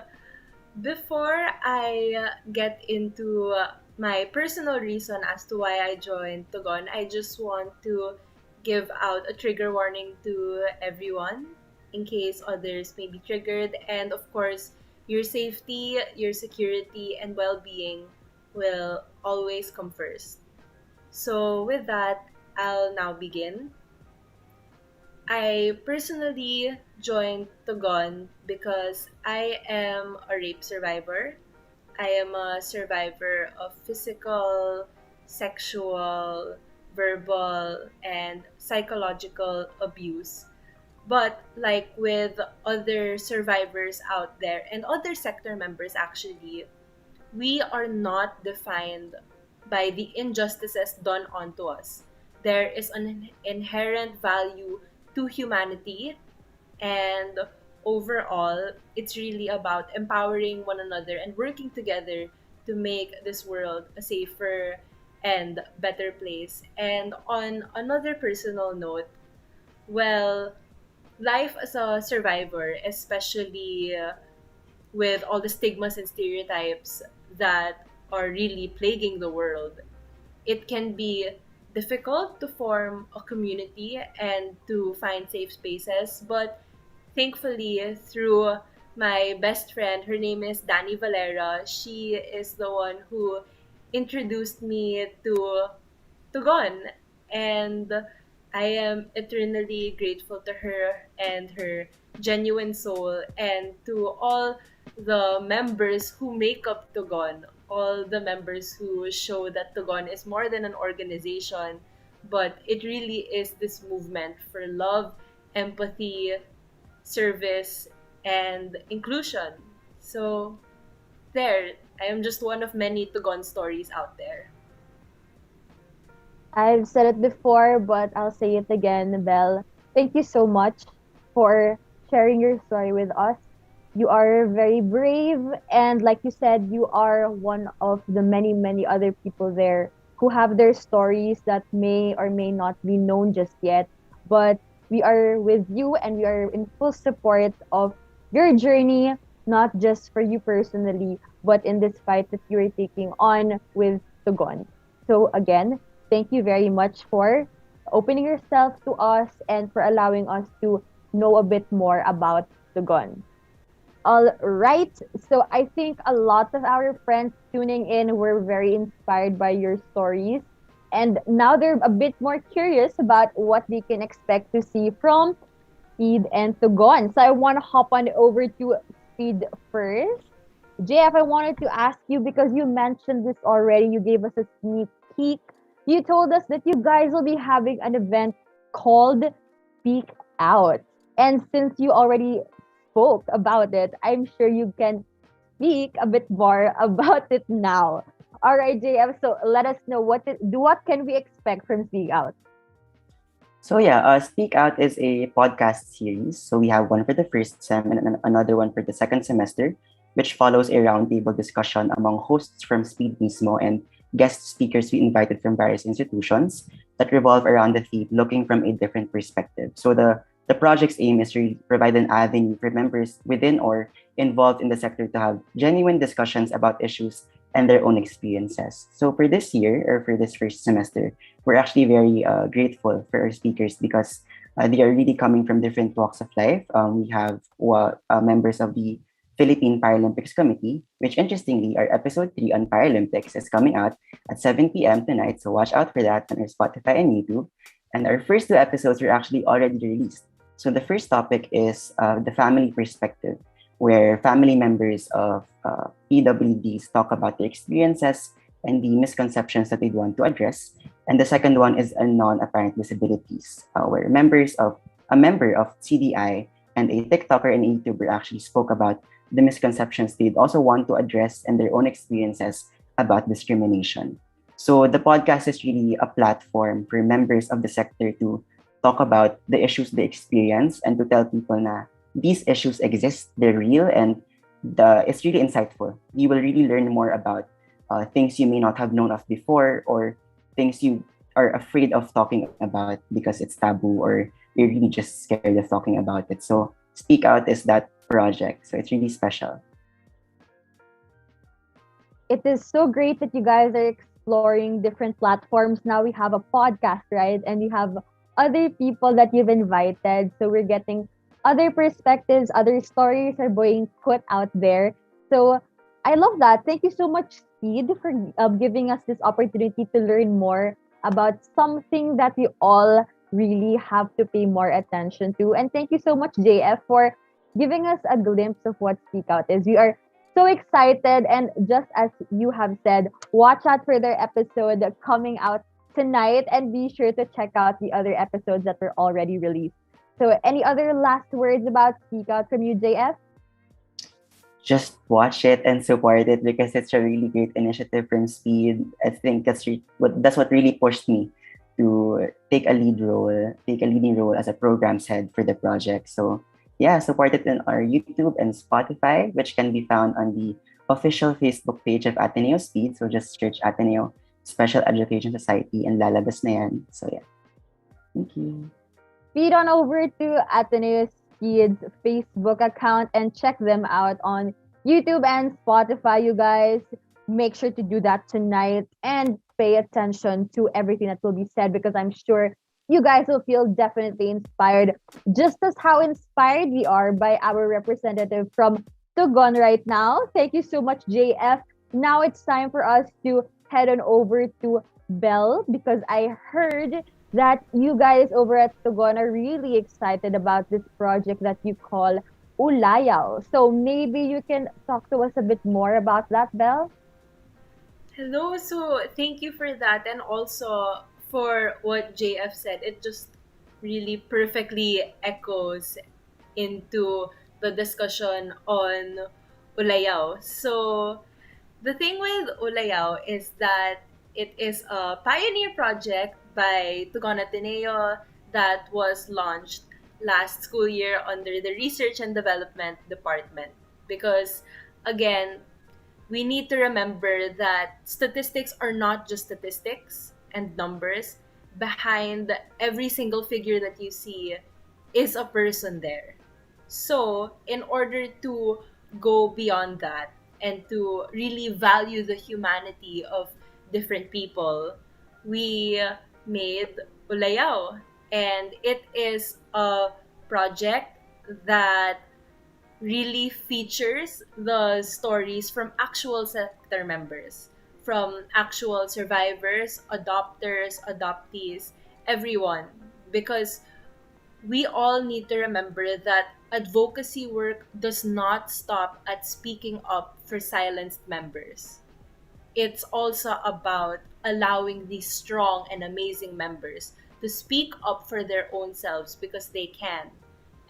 before I get into my personal reason as to why I joined Tugon, I just want to give out a trigger warning to everyone in case others may be triggered. And of course, your safety, your security, and well-being will always come first. So with that, I'll now begin. I personally joined Tugon because I am a rape survivor. I am a survivor of physical, sexual, verbal, and psychological abuse. But like with other survivors out there and other sector members, actually, we are not defined by the injustices done onto us. There is an inherent value to humanity, and overall, it's really about empowering one another and working together to make this world a safer and better place. And on another personal note, well, life as a survivor, especially with all the stigmas and stereotypes that are really plaguing the world, it can be difficult to form a community and to find safe spaces. But thankfully, through my best friend, her name is Dani Valera, she is the one who introduced me to Gon. And I am eternally grateful to her and her genuine soul, and to all the members who make up Tugon, all the members who show that Tugon is more than an organization, but it really is this movement for love, empathy, service, and inclusion. So there, I am just one of many Tugon stories out there. I've said it before, but I'll say it again, Belle. Thank you so much for sharing your story with us. You are very brave, and like you said, you are one of the many, many other people there who have their stories that may or may not be known just yet. But we are with you, and we are in full support of your journey, not just for you personally, but in this fight that you are taking on with Tugon. So again, thank you very much for opening yourself to us and for allowing us to know a bit more about Tugon. All right. So I think a lot of our friends tuning in were very inspired by your stories. And now they're a bit more curious about what they can expect to see from Speed and Tugon. So I want to hop on over to Speed first. JF, I wanted to ask you, because you mentioned this already, you gave us a sneak peek. You told us that you guys will be having an event called Speak Out. And since you already spoke about it, I'm sure you can speak a bit more about it now. All right, JF, so let us know what can we expect from Speak Out? So yeah, Speak Out is a podcast series. So we have one for the first sem and another one for the second semester, which follows a roundtable discussion among hosts from Speed mismo and guest speakers we invited from various institutions that revolve around the theme looking from a different perspective. So the project's aim is to provide an avenue for members within or involved in the sector to have genuine discussions about issues and their own experiences. So for this year, or for this first semester, we're actually very grateful for our speakers because they are really coming from different walks of life. We have members of the Philippine Paralympics Committee, which interestingly, our episode 3 on Paralympics is coming out at 7 p.m. tonight. So watch out for that on our Spotify and YouTube. And our first 2 episodes are actually already released. So the first topic is the family perspective, where family members of PWDs talk about their experiences and the misconceptions that they want to address. And the second one is on non-apparent disabilities, where a member of CDI and a TikToker and a YouTuber actually spoke about the misconceptions they'd also want to address and their own experiences about discrimination. So the podcast is really a platform for members of the sector to talk about the issues they experience and to tell people na these issues exist, they're real, and it's really insightful. You will really learn more about things you may not have known of before, or things you are afraid of talking about because it's taboo, or you're really just scared of talking about it. So Speak Out is that project. So it's really special. It is so great that you guys are exploring different platforms. Now we have a podcast, right? And we have other people that you've invited. So we're getting other perspectives, other stories are being put out there. So I love that. Thank you so much, Speed, for giving us this opportunity to learn more about something that we all really have to pay more attention to. And thank you so much, JF, for giving us a glimpse of what Speak Out is. We are So excited, and just as you have said, watch out for their episode coming out tonight, and be sure to check out the other episodes that were already released. So any other last words about Speak Out from you, JF? Just watch it and support it because it's a really great initiative from Speed. I think that's what really pushed me to take a leading role as a programs head for the project. So yeah, support it on our YouTube and Spotify, which can be found on the official Facebook page of Ateneo Speed. So just search Ateneo Special Education Society and lalabas na yan. So yeah, thank you. Feed on over to Ateneo Speed's Facebook account and check them out on YouTube and Spotify, you guys. Make sure to do that tonight and pay attention to everything that will be said, because I'm sure you guys will feel definitely inspired, just as how inspired we are by our representative from Tugon right now. Thank you so much, JF. Now it's time for us to head on over to Belle, because I heard that you guys over at Tugon are really excited about this project that you call Ulayaw. So maybe you can talk to us a bit more about that, Belle? Hello, so thank you for that, and also for what JF said. It just really perfectly echoes into the discussion on Ulayaw. So the thing with Ulayaw is that it is a pioneer project by Tugon Ateneo that was launched last school year under the Research and Development Department. Because, again, we need to remember that statistics are not just statistics and numbers. Behind every single figure that you see is a person there. So, in order to go beyond that and to really value the humanity of different people, we made Ulayaw. And it is a project that really features the stories from actual sector members, from actual survivors, adopters, adoptees, everyone. Because we all need to remember that advocacy work does not stop at speaking up for silenced members. It's also about allowing these strong and amazing members to speak up for their own selves because they can.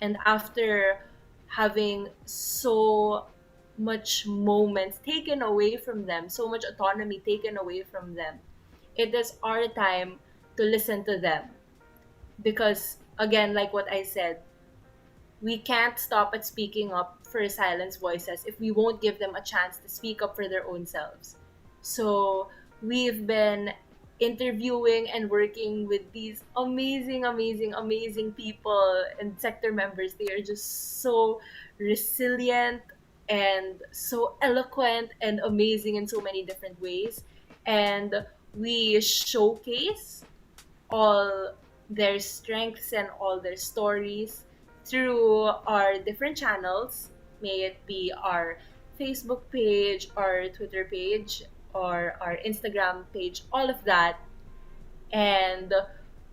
And after having so much moments taken away from them, so much autonomy taken away from them, it is our time to listen to them. Because, again, like what I said, we can't stop at speaking up for silenced voices if we won't give them a chance to speak up for their own selves. So we've been interviewing and working with these amazing people and sector members. They are just so resilient and so eloquent and amazing in so many different ways. And we showcase all their strengths and all their stories through our different channels, may it be our Facebook page, our Twitter page, or our Instagram page, all of that. And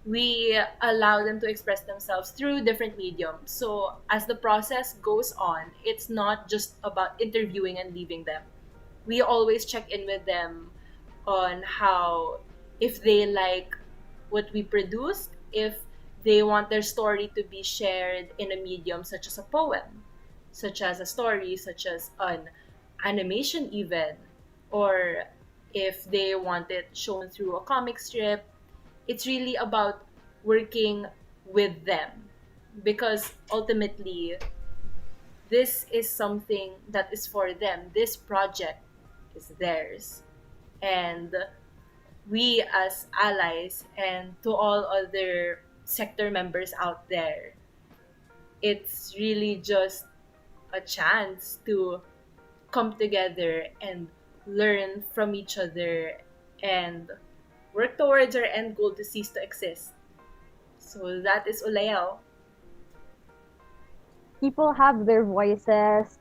we allow them to express themselves through different mediums. So as the process goes on, it's not just about interviewing and leaving them. We always check in with them on how, if they like what we produce, if they want their story to be shared in a medium such as a poem, such as a story, such as an animation even, or if they want it shown through a comic strip. It's really about working with them, because ultimately this is something that is for them. This project is theirs. And we as allies and to all other sector members out there, it's really just a chance to come together and learn from each other and work towards our end goal to cease to exist. So that is Ulayaw. People have their voices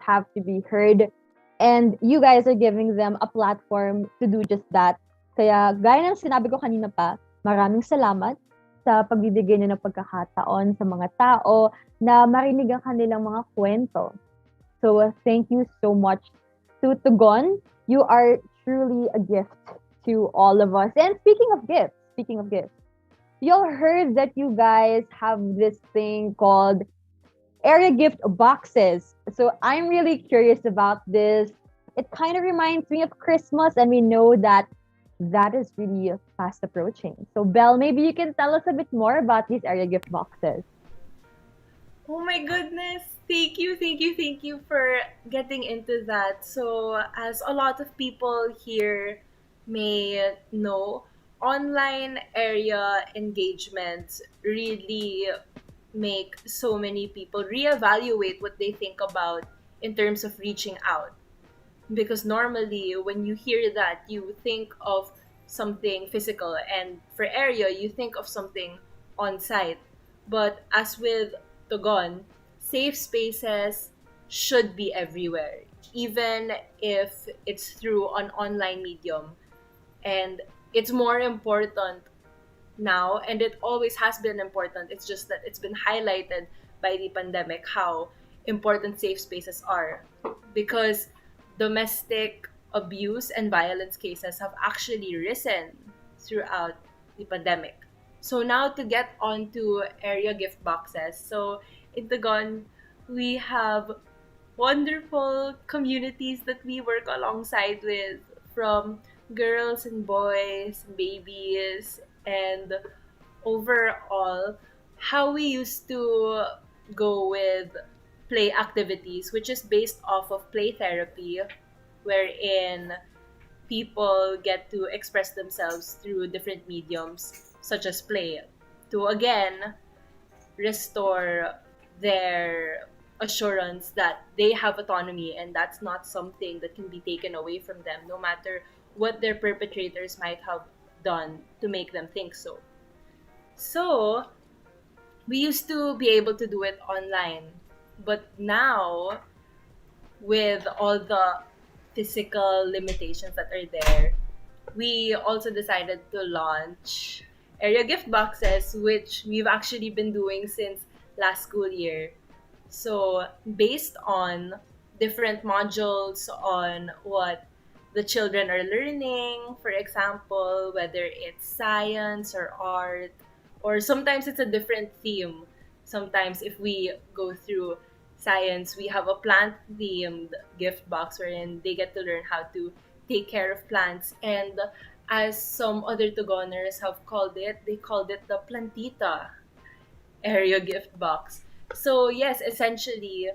have to be heard, and you guys are giving them a platform to do just that. Kaya gaya ng sinabi ko kanina pa, maraming salamat sa pagbibigay niyo ng pagkakataon sa mga tao na marinig ang kanilang mga kwento. So thank you so much to Tugon. You are truly a gift to all of us. And speaking of gifts, y'all heard that you guys have this thing called area gift boxes. So I'm really curious about this. It kind of reminds me of Christmas, and we know that that is really fast approaching. So Belle, maybe you can tell us a bit more about these area gift boxes. Oh my goodness. Thank you for getting into that. So, as a lot of people here may know, online area engagements really make so many people reevaluate what they think about in terms of reaching out. Because normally, when you hear that, you think of something physical, and for area, you think of something on site. But as with Togon, safe spaces should be everywhere, even if it's through an online medium. And it's more important now, and it always has been important. It's just that it's been highlighted by the pandemic how important safe spaces are, because domestic abuse and violence cases have actually risen throughout the pandemic. So now to get onto area gift boxes. So in Tagon, we have wonderful communities that we work alongside with, from girls and boys, babies, and overall how we used to go with play activities, which is based off of play therapy, wherein people get to express themselves through different mediums, such as play, to again restore their assurance that they have autonomy, and that's not something that can be taken away from them, no matter what their perpetrators might have done to make them think so. So, we used to be able to do it online, but now, with all the physical limitations that are there, we also decided to launch area gift boxes, which we've actually been doing since last school year. So, based on different modules on what the children are learning, for example, whether it's science or art, or sometimes it's a different theme. Sometimes, if we go through science, we have a plant themed gift box wherein they get to learn how to take care of plants. And as some other Tugoners have called it, they called it the plantita area gift box. So yes, essentially,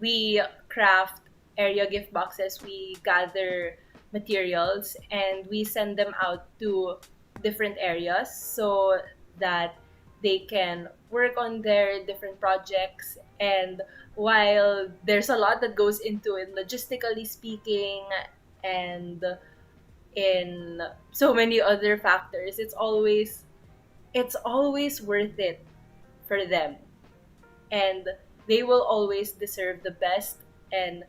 we craft area gift boxes. We gather materials and we send them out to different areas so that they can work on their different projects. And while there's a lot that goes into it, logistically speaking, and in so many other factors, it's always worth it for them, and they will always deserve the best and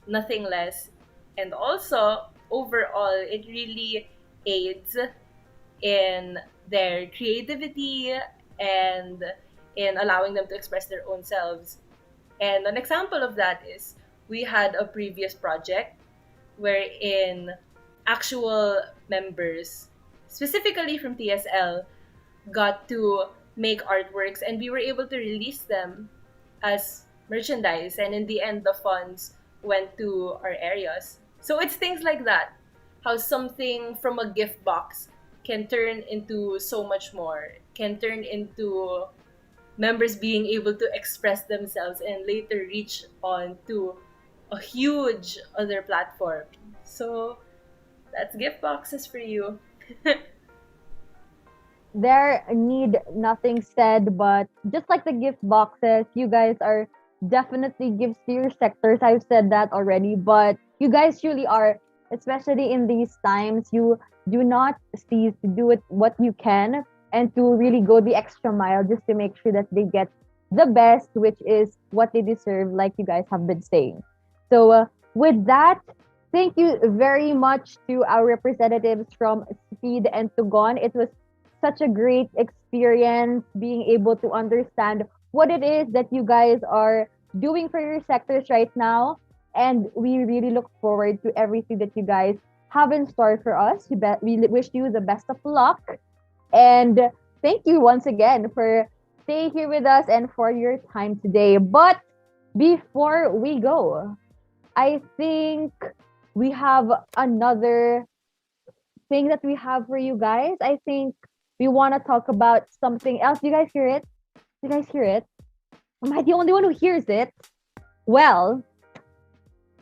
nothing less. And also, overall, it really aids in their creativity and in allowing them to express their own selves. And an example of that is we had a previous project wherein actual members, specifically from TSL, got to make artworks, and we were able to release them as merchandise, and in the end the funds went to our areas. So it's things like that, how something from a gift box can turn into so much more, can turn into members being able to express themselves and later reach on to a huge other platform. So that's gift boxes for you. There need nothing said, but just like the gift boxes, you guys are definitely gifts to your sectors. I've said that already, but you guys truly are, especially in these times. You do not cease to do it what you can and to really go the extra mile just to make sure that they get the best, which is what they deserve, like you guys have been saying. So with that, thank you very much to our representatives from Speed and Tugon. It was such a great experience being able to understand what it is that you guys are doing for your sectors right now. And we really look forward to everything that you guys have in store for us. We wish you the best of luck. And thank you once again for staying here with us and for your time today. But before we go, I think we have another thing that we have for you guys. I think we want to talk about something else. Do you guys hear it? Do you guys hear it? Am I the only one who hears it? Well,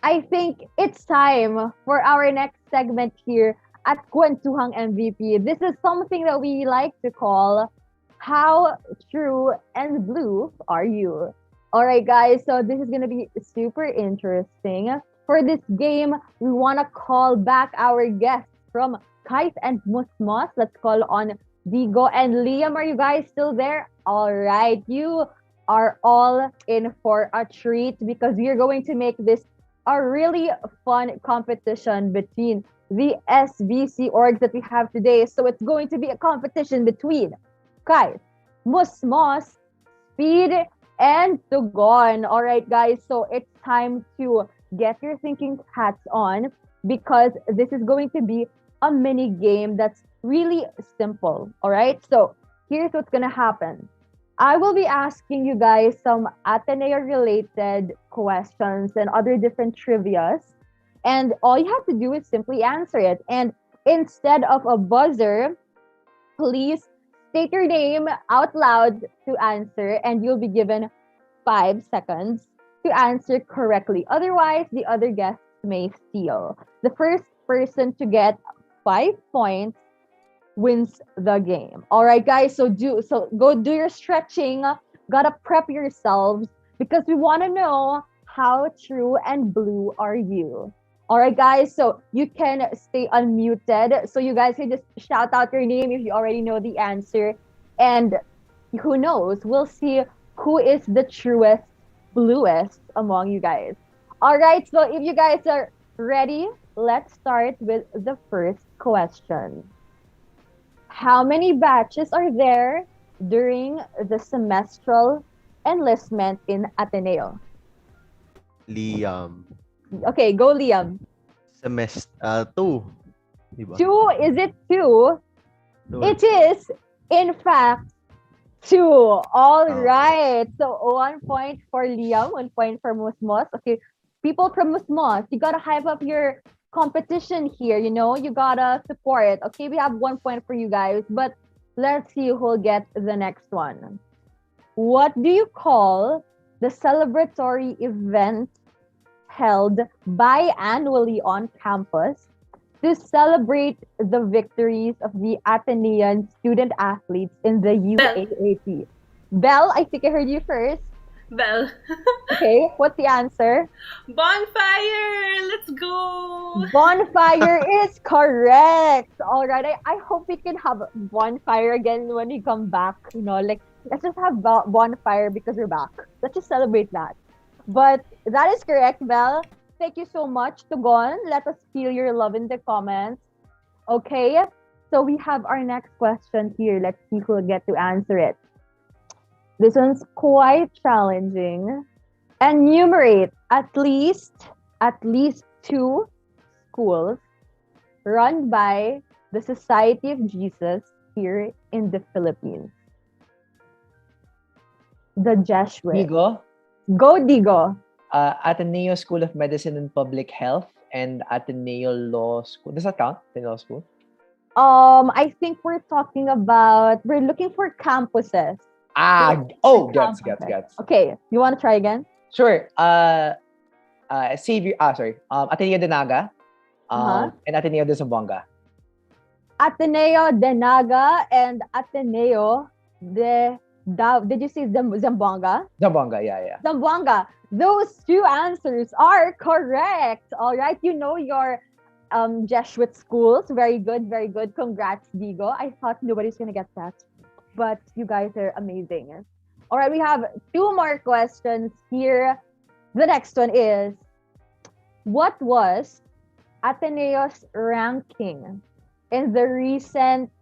I think it's time for our next segment here at Kwentuhang MVP. This is something that we like to call How True and Blue Are You? All right, guys, so this is going to be super interesting. For this game, we want to call back our guests from Kite and Musmos. Let's call on Digo and Liam. Are you guys still there? All right, you are all in for a treat because we are going to make this a really fun competition between the SBC orgs that we have today. So it's going to be a competition between Kite, Musmos, Speed, and Tugon. All right, guys. So it's time to get your thinking hats on because this is going to be a mini game that's really simple. All right. So here's what's going to happen. I will be asking you guys some Ateneo related questions and other different trivias. And all you have to do is simply answer it. And instead of a buzzer, please state your name out loud to answer, and you'll be given 5 seconds to answer correctly. Otherwise, the other guests may steal. The first person to get 5 points wins the game. All right, guys. So go do your stretching. Gotta prep yourselves because we want to know how true and blue are you. All right, guys. So you can stay unmuted. So you guys can just shout out your name if you already know the answer. And who knows? We'll see who is the truest, bluest among you guys. All right. So if you guys are ready, let's start with the first question. How many batches are there during the semestral enlistment in Ateneo? Liam. Okay, go Liam. Semester 2. Diba? 2? Is it 2? Two. It is, in fact, 2. All right. So 1 point for Liam, 1 point for Musmos. Okay, people from Musmos, you gotta hype up your competition here, you know, you gotta support. Okay, we have 1 point for you guys, but let's see who'll get the next one. What do you call the celebratory event held biannually on campus to celebrate the victories of the Atenean student athletes in the UAAP? Belle, I think I heard you first. Bell. Okay, what's the answer? Bonfire! Let's go! Bonfire is correct. All right, I hope we can have bonfire again when we come back. You know, like let's just have bonfire because we're back. Let's just celebrate that. But that is correct, Belle. Thank you so much, Tugon. Let us feel your love in the comments. Okay, so we have our next question here. Let's see who will get to answer it. This one's quite challenging. Enumerate at least 2 schools run by the Society of Jesus here in the Philippines. The Jesuits. Digo? Go, Digo. Ateneo School of Medicine and Public Health and Ateneo Law School. Does that count? Ateneo Law School? I think we're looking for campuses. Gets. Okay, you want to try again? Sure. Ateneo de Naga, and Ateneo de Zamboanga. Ateneo de Naga and Ateneo de did you say Zamboanga? Zamboanga, yeah. Zamboanga. Those 2 answers are correct. All right, you know your Jesuit schools. Very good, very good. Congrats, Digo. I thought nobody's gonna get that, but you guys are amazing. All right, we have 2 more questions here. The next one is, what was Ateneo's ranking in the recent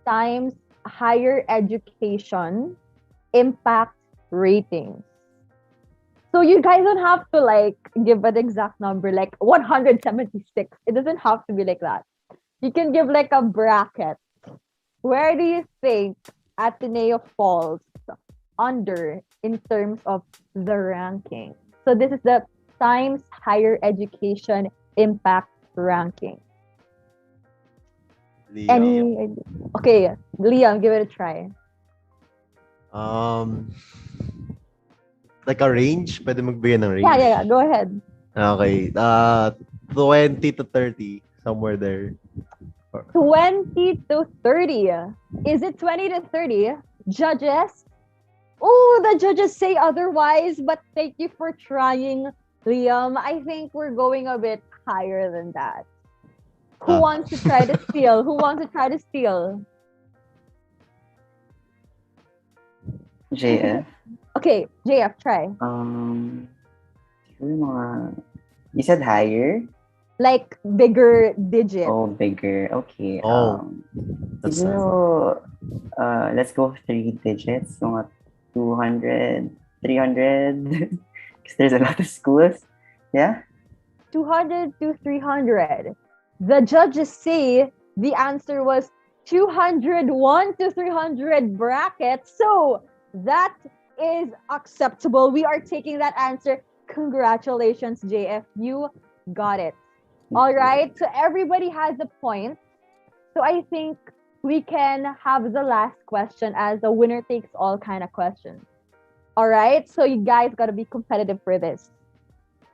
Times Higher Education Impact Ratings? So you guys don't have to like give an exact number, like 176. It doesn't have to be like that. You can give like a bracket. Where do you think Ateneo falls under in terms of the ranking? So this is the Times Higher Education Impact Ranking. Liam. Okay, Liam, give it a try. Like a range? Pwede magbigay ng range? Yeah, go ahead. Okay. 20 to 30. Somewhere there. 20 to 30. Is it 20 to 30? Judges? Oh, the judges say otherwise, but thank you for trying, Liam. I think we're going a bit higher than that. Who wants to try to steal? Who wants to try to steal? JF. Okay, JF, try. Siguro mga... You said higher? Like bigger digit. Oh, bigger. Okay. That's Siguro, let's go 3 digits. Mga 200, 300. Because there's a lot of schools. Yeah? 200 to 300. The judges say the answer was 201 to 300 brackets. So that is acceptable. We are taking that answer. Congratulations, JF. You got it. All right. So everybody has a point. So I think we can have the last question as a winner takes all kind of question. All right. So you guys got to be competitive for this.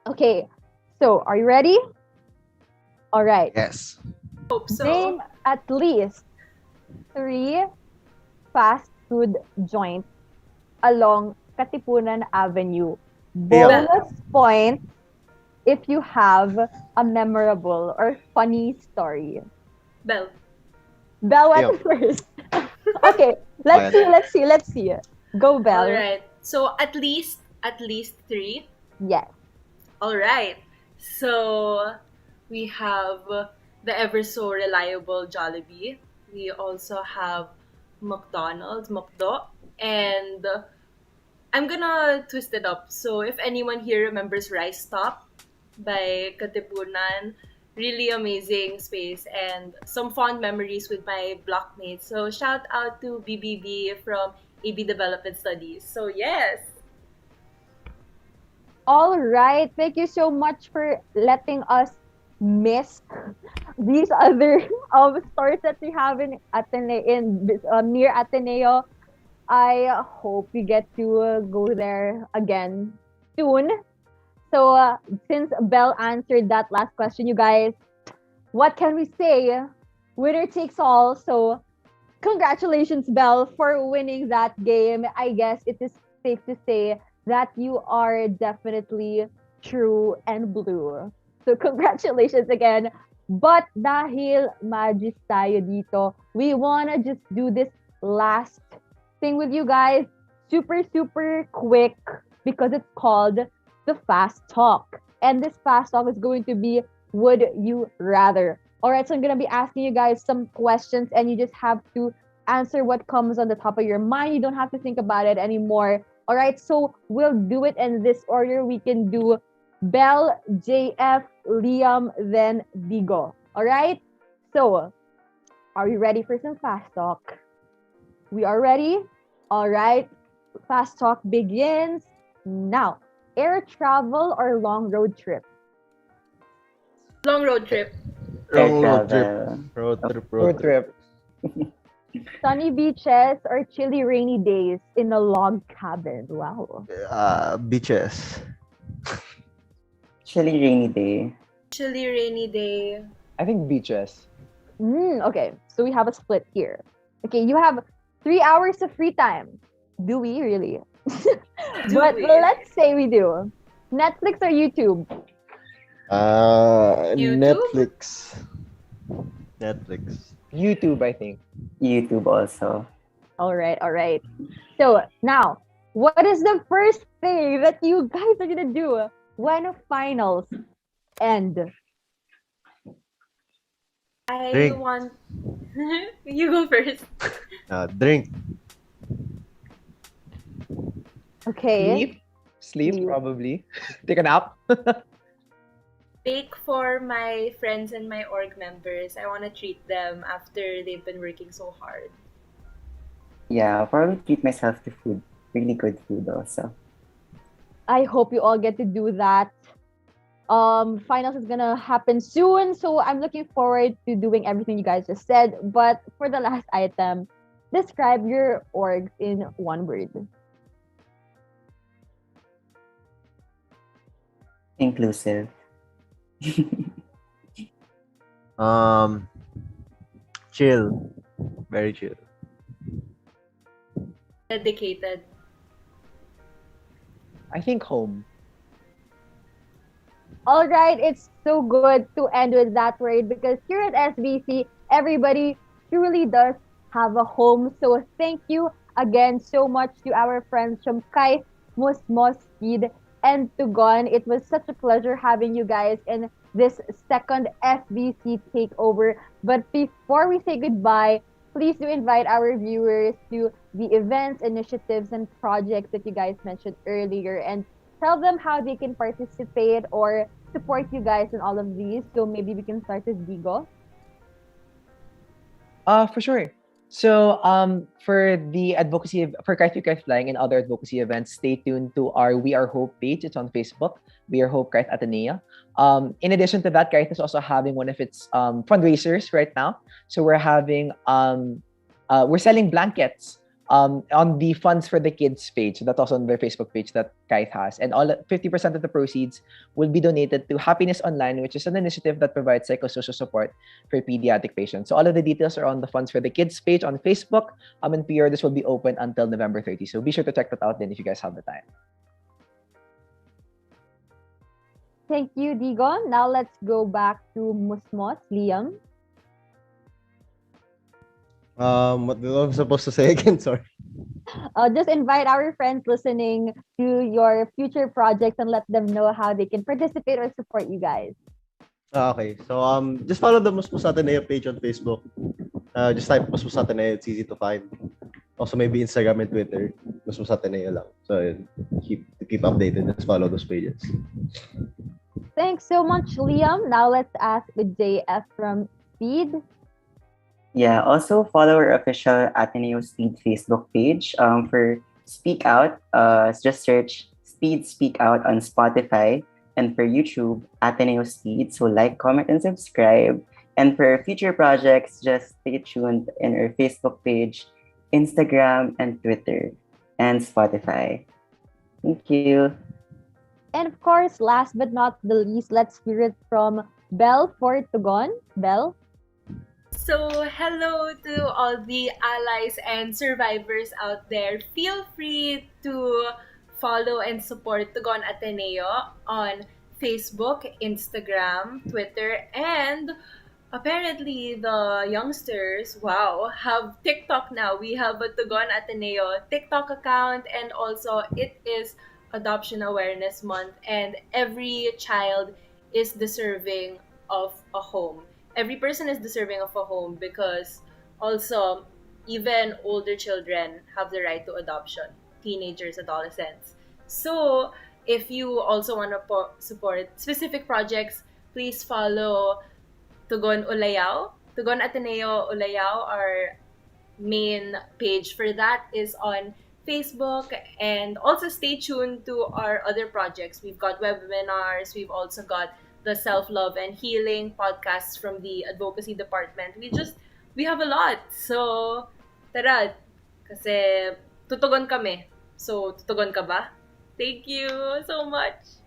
Okay. So are you ready? All right. Yes. Hope so. Name at least 3 fast food joints along Katipunan Avenue. Bonus point if you have a memorable or funny story. Bell went first. Okay, let's see. Go, Bell. All right. So at least 3. Yes. All right. So we have the ever so reliable Jollibee. We also have McDonald's, McDo, and I'm gonna twist it up. So if anyone here remembers Rice Stop by Katipunan, really amazing space and some fond memories with my blockmates. So shout out to BBB from AB Development Studies. So yes. All right. Thank you so much for letting us miss these other stores that we have in near Ateneo. I hope we get to go there again soon. So since Belle answered that last question, you guys, what can we say? Winner takes all. So congratulations, Belle, for winning that game. I guess it is safe to say that you are definitely true and blue. So congratulations again. But dahil magis tayo dito, we wanna just do this last thing with you guys. Super quick because it's called the Fast Talk. And this Fast Talk is going to be Would You Rather. Alright, so I'm gonna be asking you guys some questions and you just have to answer what comes on the top of your mind. You don't have to think about it anymore. Alright, so we'll do it in this order. We can do Belle, JF, Liam, then Digo. Alright? So, are you ready for some Fast Talk? We are ready? Alright, Fast Talk begins now. Air travel or long road trip? Long road trip. Road trip. Sunny beaches or chilly rainy days in a log cabin? Wow. Beaches. Chilly rainy day. Chilly rainy day. I think beaches. Okay, so we have a split here. Okay, you have 3 hours of free time. Do we really? Let's say we do. Netflix or YouTube? Netflix. YouTube, I think. YouTube also. All right. So now, what is the first thing that you guys are gonna do when finals end? I want... You go first. Drink. Okay. Sleep, probably. Take a nap. Bake for my friends and my org members. I want to treat them after they've been working so hard. Yeah, I'll probably treat myself to food. Really good food also. I hope you all get to do that. Finals is gonna happen soon, so I'm looking forward to doing everything you guys just said. But for the last item, describe your org in one word. Inclusive. Chill. Very chill. Dedicated. I think home. All right, it's so good to end with that word because here at SBC, everybody truly does have a home. So thank you again so much to our friends from Kite, Musmos, Speed, and Tugon. It was such a pleasure having you guys in this second SBC takeover. But before we say goodbye, please do invite our viewers to the events, initiatives, and projects that you guys mentioned earlier and tell them how they can participate or support you guys in all of these. So maybe we can start with Digo. For sure. So for the advocacy for Kite to Kite Flying and other advocacy events, stay tuned to our We Are Hope page. It's on Facebook. We Are Hope Kite Ateneo. In addition to that, Kite is also having one of its fundraisers right now. So we're having we're selling blankets on the Funds for the Kids page. So that's also on their Facebook page that Kite has. And 50% of the proceeds will be donated to Happiness Online, which is an initiative that provides psychosocial support for pediatric patients. So all of the details are on the Funds for the Kids page on Facebook. And pre-orders will be open until November 30. So be sure to check that out then if you guys have the time. Thank you, Digo. Now let's go back to Musmos, Liam. What was I supposed to say again? Sorry. Just invite our friends listening to your future projects and let them know how they can participate or support you guys. Okay, so just follow the Musmos Ateneo page on Facebook. Just type Musmos Ateneo, it's easy to find. Also maybe Instagram and Twitter, Musmos Ateneo lang. So keep updated, just follow those pages. Thanks so much, Liam. Now let's ask JF from Speed. Yeah, also follow our official Ateneo Speed Facebook page. For Speak Out, just search Speed Speak Out on Spotify. And for YouTube, Ateneo Speed. So like, comment, and subscribe. And for future projects, just stay tuned in our Facebook page, Instagram, and Twitter, and Spotify. Thank you. And of course, last but not the least, let's hear it from Belle for Tugon. Belle? So, hello to all the allies and survivors out there. Feel free to follow and support Tugon Ateneo on Facebook, Instagram, Twitter, and apparently the youngsters, have TikTok now. We have a Tugon Ateneo TikTok account, and also it is Adoption Awareness Month, and every child is deserving of a home. Every person is deserving of a home because also even older children have the right to adoption, teenagers, adolescents. So if you also want to support specific projects, please follow Tugon Ulayao, Tugon Ateneo Ulayao. Our main page for that is on Facebook, and also stay tuned to our other projects. We've got webinars, we've also got the self-love and healing podcasts from the advocacy department. We have a lot. So, tara, kasi tutugon kami. So, tutugon ka ba? Thank you so much.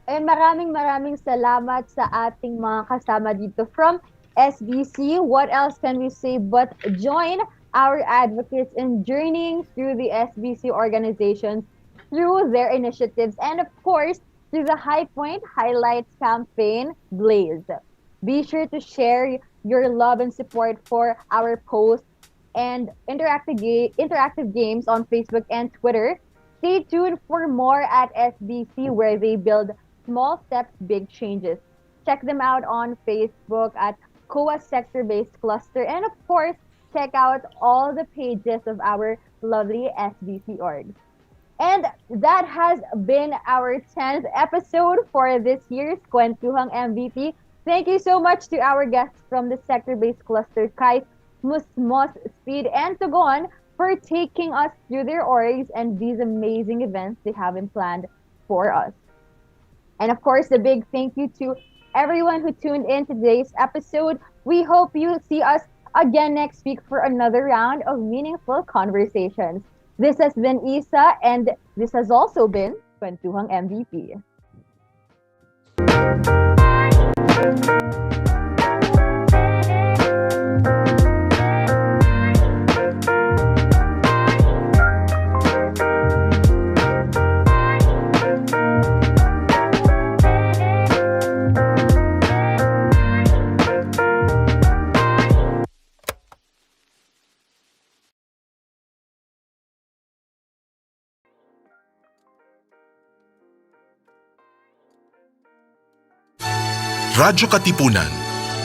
And maraming salamat sa ating mga kasama dito from SBC. What else can we say but join our advocates in journeying through the SBC organizations, through their initiatives, and of course, through the High Point Highlights campaign, Blaze. Be sure to share your love and support for our posts and interactive games on Facebook and Twitter. Stay tuned for more at SBC, where they build small steps, big changes. Check them out on Facebook at COA Sector-Based Cluster. And of course, check out all the pages of our lovely SBC orgs. And that has been our 10th episode for this year's Kwentuhang MVP. Thank you so much to our guests from the sector-based cluster, Kite, Musmos, Speed, and Tugon, for taking us through their orgs and these amazing events they have planned for us. And of course, a big thank you to everyone who tuned in to today's episode. We hope you'll see us again next week for another round of meaningful conversations. This has been Isa, and this has also been Kwentuhang MVP. Radyo Katipunan.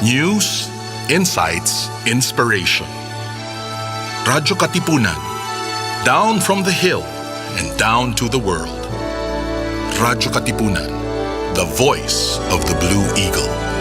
News, insights, inspiration. Radyo Katipunan. Down from the hill and down to the world. Radyo Katipunan. The voice of the Blue Eagle.